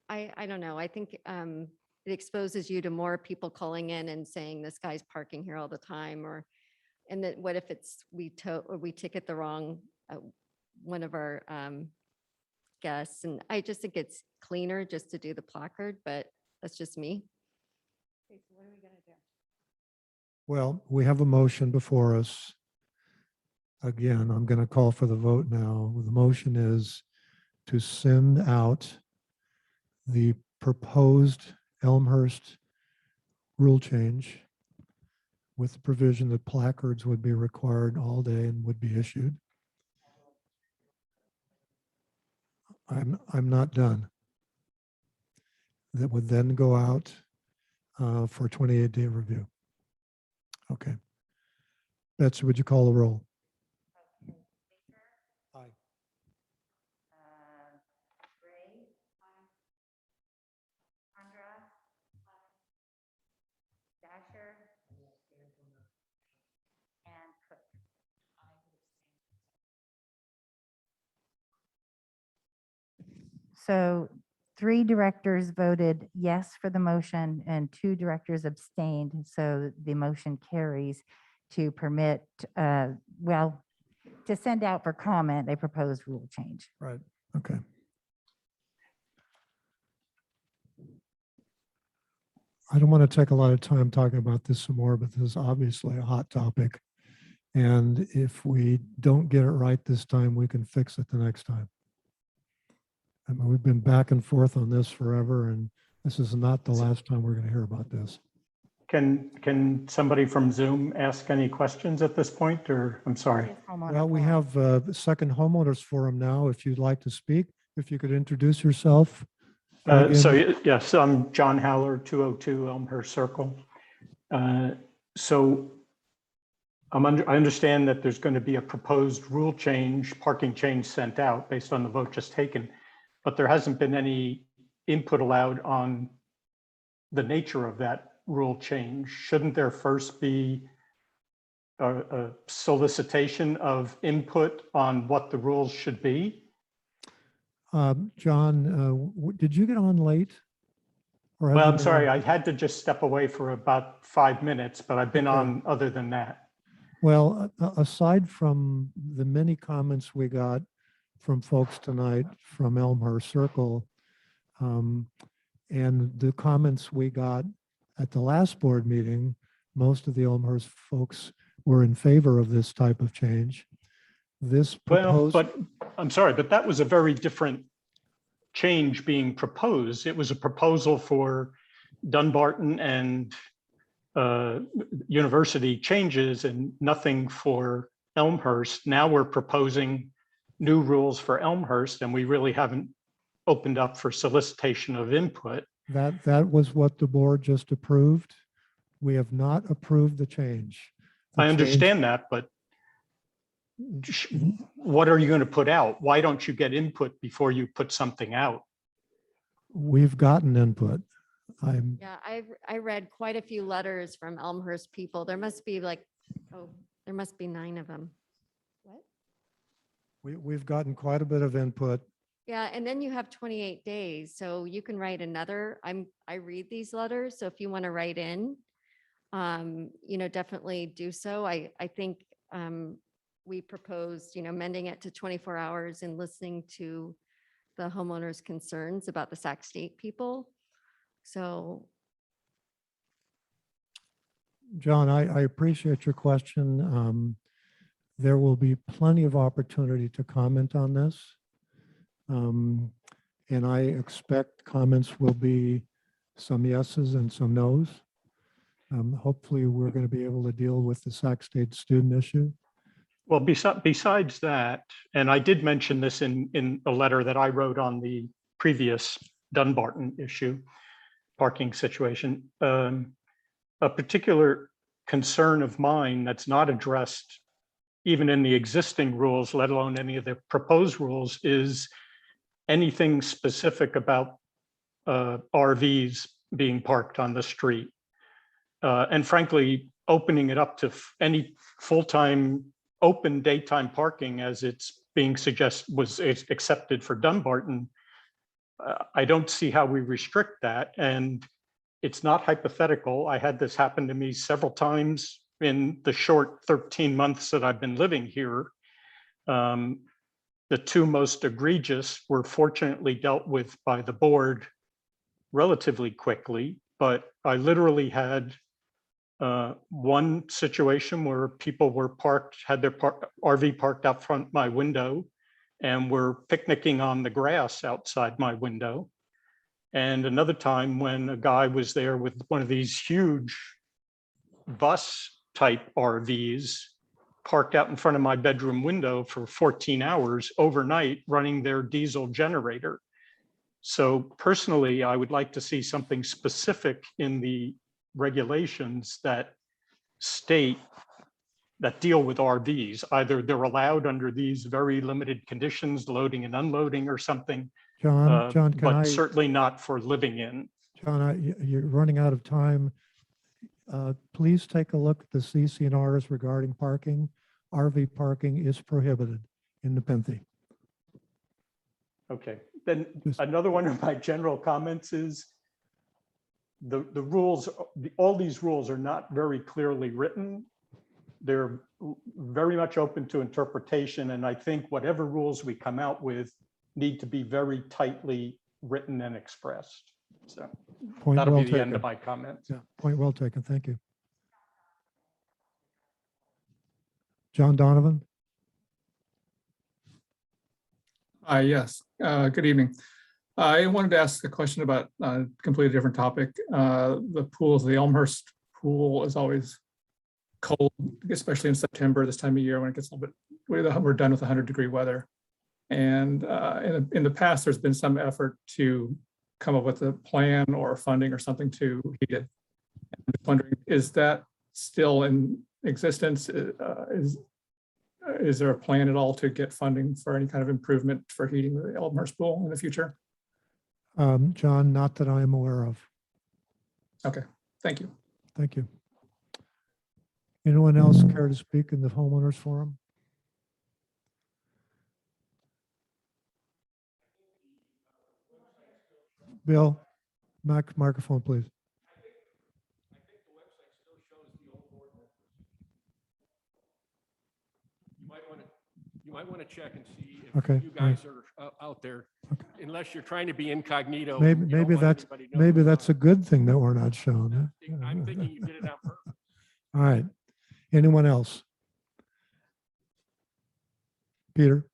I don't know. I think it exposes you to more people calling in and saying this guy's parking here all the time, and then what if it's we ticket the wrong one of our guests, and I just think it's cleaner just to do the placard, but that's just me. Okay, so what are we gonna do? Well, we have a motion before us. Again, I'm going to call for the vote now. The motion is to send out the proposed Elmhurst rule change with the provision that placards would be required all day and would be issued. I'm not done. that would then go out for 28-day review. Okay. Betsy, would you call the roll? Aye. So 3 directors voted yes for the motion and 2 directors abstained. So the motion carries to permit, well, to send out for comment a proposed rule change. Right. Okay. I don't want to take a lot of time talking about this some more, but this is obviously a hot topic. And if we don't get it right this time, we can fix it the next time. I mean, we've been back and forth on this forever, and this is not the last time we're going to hear about this. Can somebody from Zoom ask any questions at this point, or I'm sorry? Well, we have the second homeowners forum now. If you'd like to speak, if you could introduce yourself. Yes, I'm John Howler, 202 Elmhurst Circle. So I understand that there's going to be a proposed rule change, parking change sent out based on the vote just taken, but there hasn't been any input allowed on the nature of that rule change. Shouldn't there first be a solicitation of input on what the rules should be? John, did you get on late? Or have Well, you I'm been sorry, on- I had to just step away for about 5 minutes, but I've been Okay. on other than that. Well, aside from the many comments we got from folks tonight from Elmhurst Circle, and the comments we got at the last board meeting, most of the Elmhurst folks were in favor of this type of change. This Well, proposed, but I'm sorry, but that was a very different change being proposed. It was a proposal for Dunbarton and university changes and nothing for Elmhurst. Now we're proposing new rules for Elmhurst, and we really haven't opened up for solicitation of input. that was what the board just approved. We have not approved the change. The I change- understand that, but what are you going to put out? Why don't you get input before you put something out? We've gotten input. I'm, Yeah, I read quite a few letters from Elmhurst people. There must be there must be 9 of them. What? we've gotten quite a bit of input. Yeah, and then you have 28 days, so you can write another. I read these letters, so if you want to write in, definitely do so. I think we proposed, amending it to 24 hours and listening to the homeowners' concerns about the Sac State people. So John, I appreciate your question. There will be plenty of opportunity to comment on this. And I expect comments will be some yeses and some nos. Hopefully, we're going to be able to deal with the Sac State student issue. Well, besides that, and I did mention this in a letter that I wrote on the previous Dunbarton issue, parking situation, a particular concern of mine that's not addressed even in the existing rules, let alone any of the proposed rules, is anything specific about RVs being parked on the street. And frankly, opening it up to any full-time open daytime parking as it's being suggested was accepted for Dunbarton. I don't see how we restrict that. And it's not hypothetical. I had this happen to me several times in the short 13 months that I've been living here. The 2 most egregious were fortunately dealt with by the board relatively quickly, but I literally had one situation where people were had their RV parked out front my window and were picnicking on the grass outside my window. And another time when a guy was there with one of these huge bus type RVs parked out in front of my bedroom window for 14 hours overnight running their diesel generator. So personally, I would like to see something specific in the regulations that state that deal with RVs. Either they're allowed under these very limited conditions, loading and unloading or something, John, can but I, certainly not for living in. John, you're running out of time. Please take a look at the CCNRs regarding parking. RV parking is prohibited in Nepenthe. Okay, then another one of my general comments is the rules, all these rules are not very clearly written. They're very much open to interpretation. And I think whatever rules we come out with need to be very tightly written and expressed. So Point that'll well be the end taken. of my comments. Yeah, point well taken. Thank you. John Donovan. Yes, good evening. I wanted to ask a question about a completely different topic. The pools, the Elmhurst pool is always cold, especially in September, this time of year when it gets a little bit, we're done with 100-degree weather. And in the past, there's been some effort to come up with a plan or funding or something to heat it. I'm just wondering, is that still in existence? Is there a plan at all to get funding for any kind of improvement for heating the Elmhurst pool in the future? John, not that I am aware of. Okay, thank you. Thank you. Anyone else care to speak in the homeowners forum? Bill, microphone, please. You might want to check and see if Okay, you guys are out there, unless you're trying to be incognito. you don't Maybe want that's anybody knowing. maybe that's a good thing that we're not shown. I'm thinking you did it on purpose. All right. Anyone else? Peter?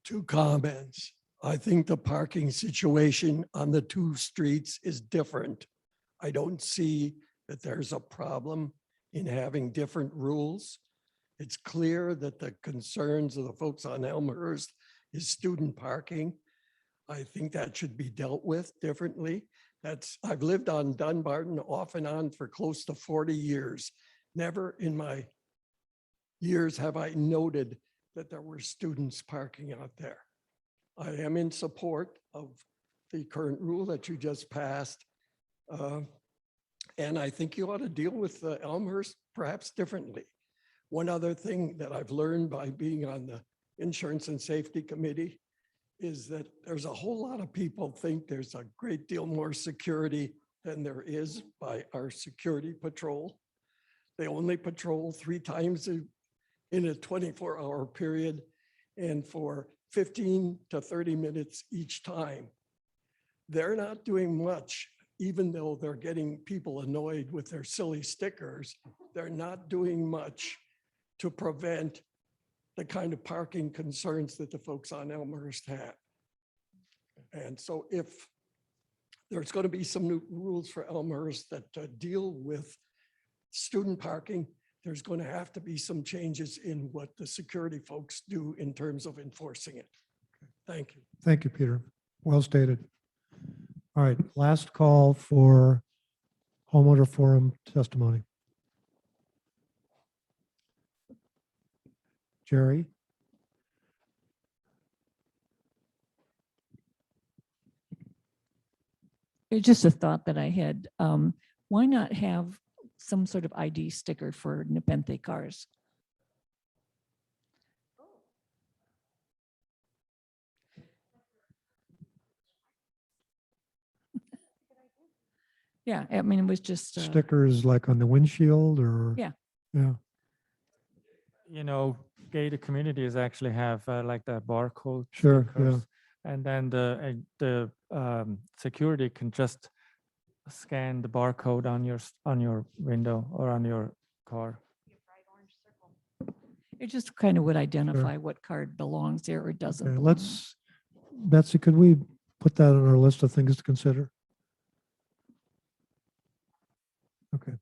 Two comments. I think the parking situation on the two streets is different. I don't see that there's a problem in having different rules. It's clear that the concerns of the folks on Elmhurst is student parking. I think that should be dealt with differently. I've lived on Dunbarton off and on for close to 40 years. Never in my years have I noted that there were students parking out there. I am in support of the current rule that you just passed. And I think you ought to deal with Elmhurst perhaps differently. One other thing that I've learned by being on the Insurance and Safety Committee is that there's a whole lot of people think there's a great deal more security than there is by our security patrol. They only patrol 3 times in a 24-hour period and for 15 to 30 minutes each time. They're not doing much, even though they're getting people annoyed with their silly stickers. They're not doing much to prevent the kind of parking concerns that the folks on Elmhurst have. And so if there's going to be some new rules for Elmhurst that deal with student parking, there's going to have to be some changes in what the security folks do in terms of enforcing it. Thank you. Thank you, Peter. Well stated. All right, last call for homeowner forum testimony. Jerry? It's just a thought that I had. Why not have some sort of ID sticker for Nepenthe cars? Yeah, I mean, it was just. Stickers like on the windshield or? Yeah. Yeah. You know, gated communities actually have like the barcode Sure, stickers, and then the security can just scan the barcode on your window or on your car. It just kind of would identify what card belongs there or doesn't Okay, belong. Betsy, could we put that on our list of things to consider? Okay.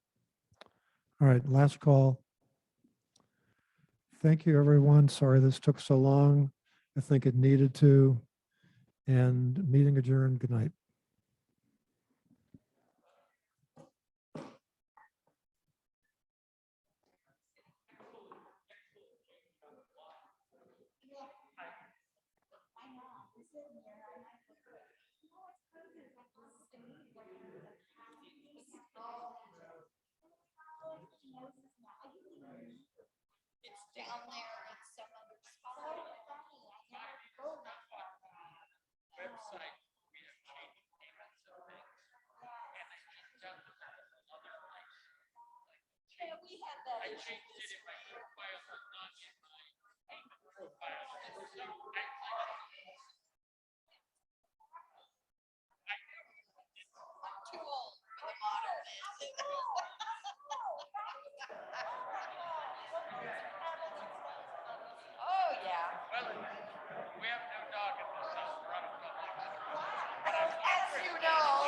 All right, last call. Thank you, everyone. Sorry this took so long. I think it needed to. And meeting adjourned. Good night. It's down there in some other spot. Website, we have changed payments and things. And I changed out the other place. Yeah, we had that. I changed it in my profile, but not in my payment profile. I'm too old for the modern. Oh, yeah. Well, we have no dog in this house. We're on a public street. As you know.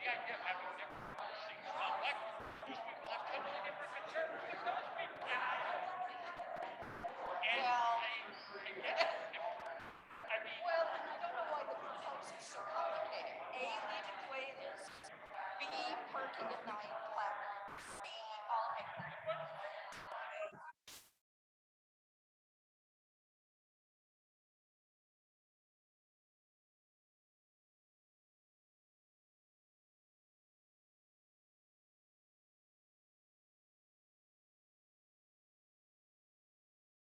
The idea of having different policies, not like these people have totally different concerns with those people. And I mean, Well, and I don't know why the proposal is so complicated. A, leaving waivers. B, parking at night, placards. C, all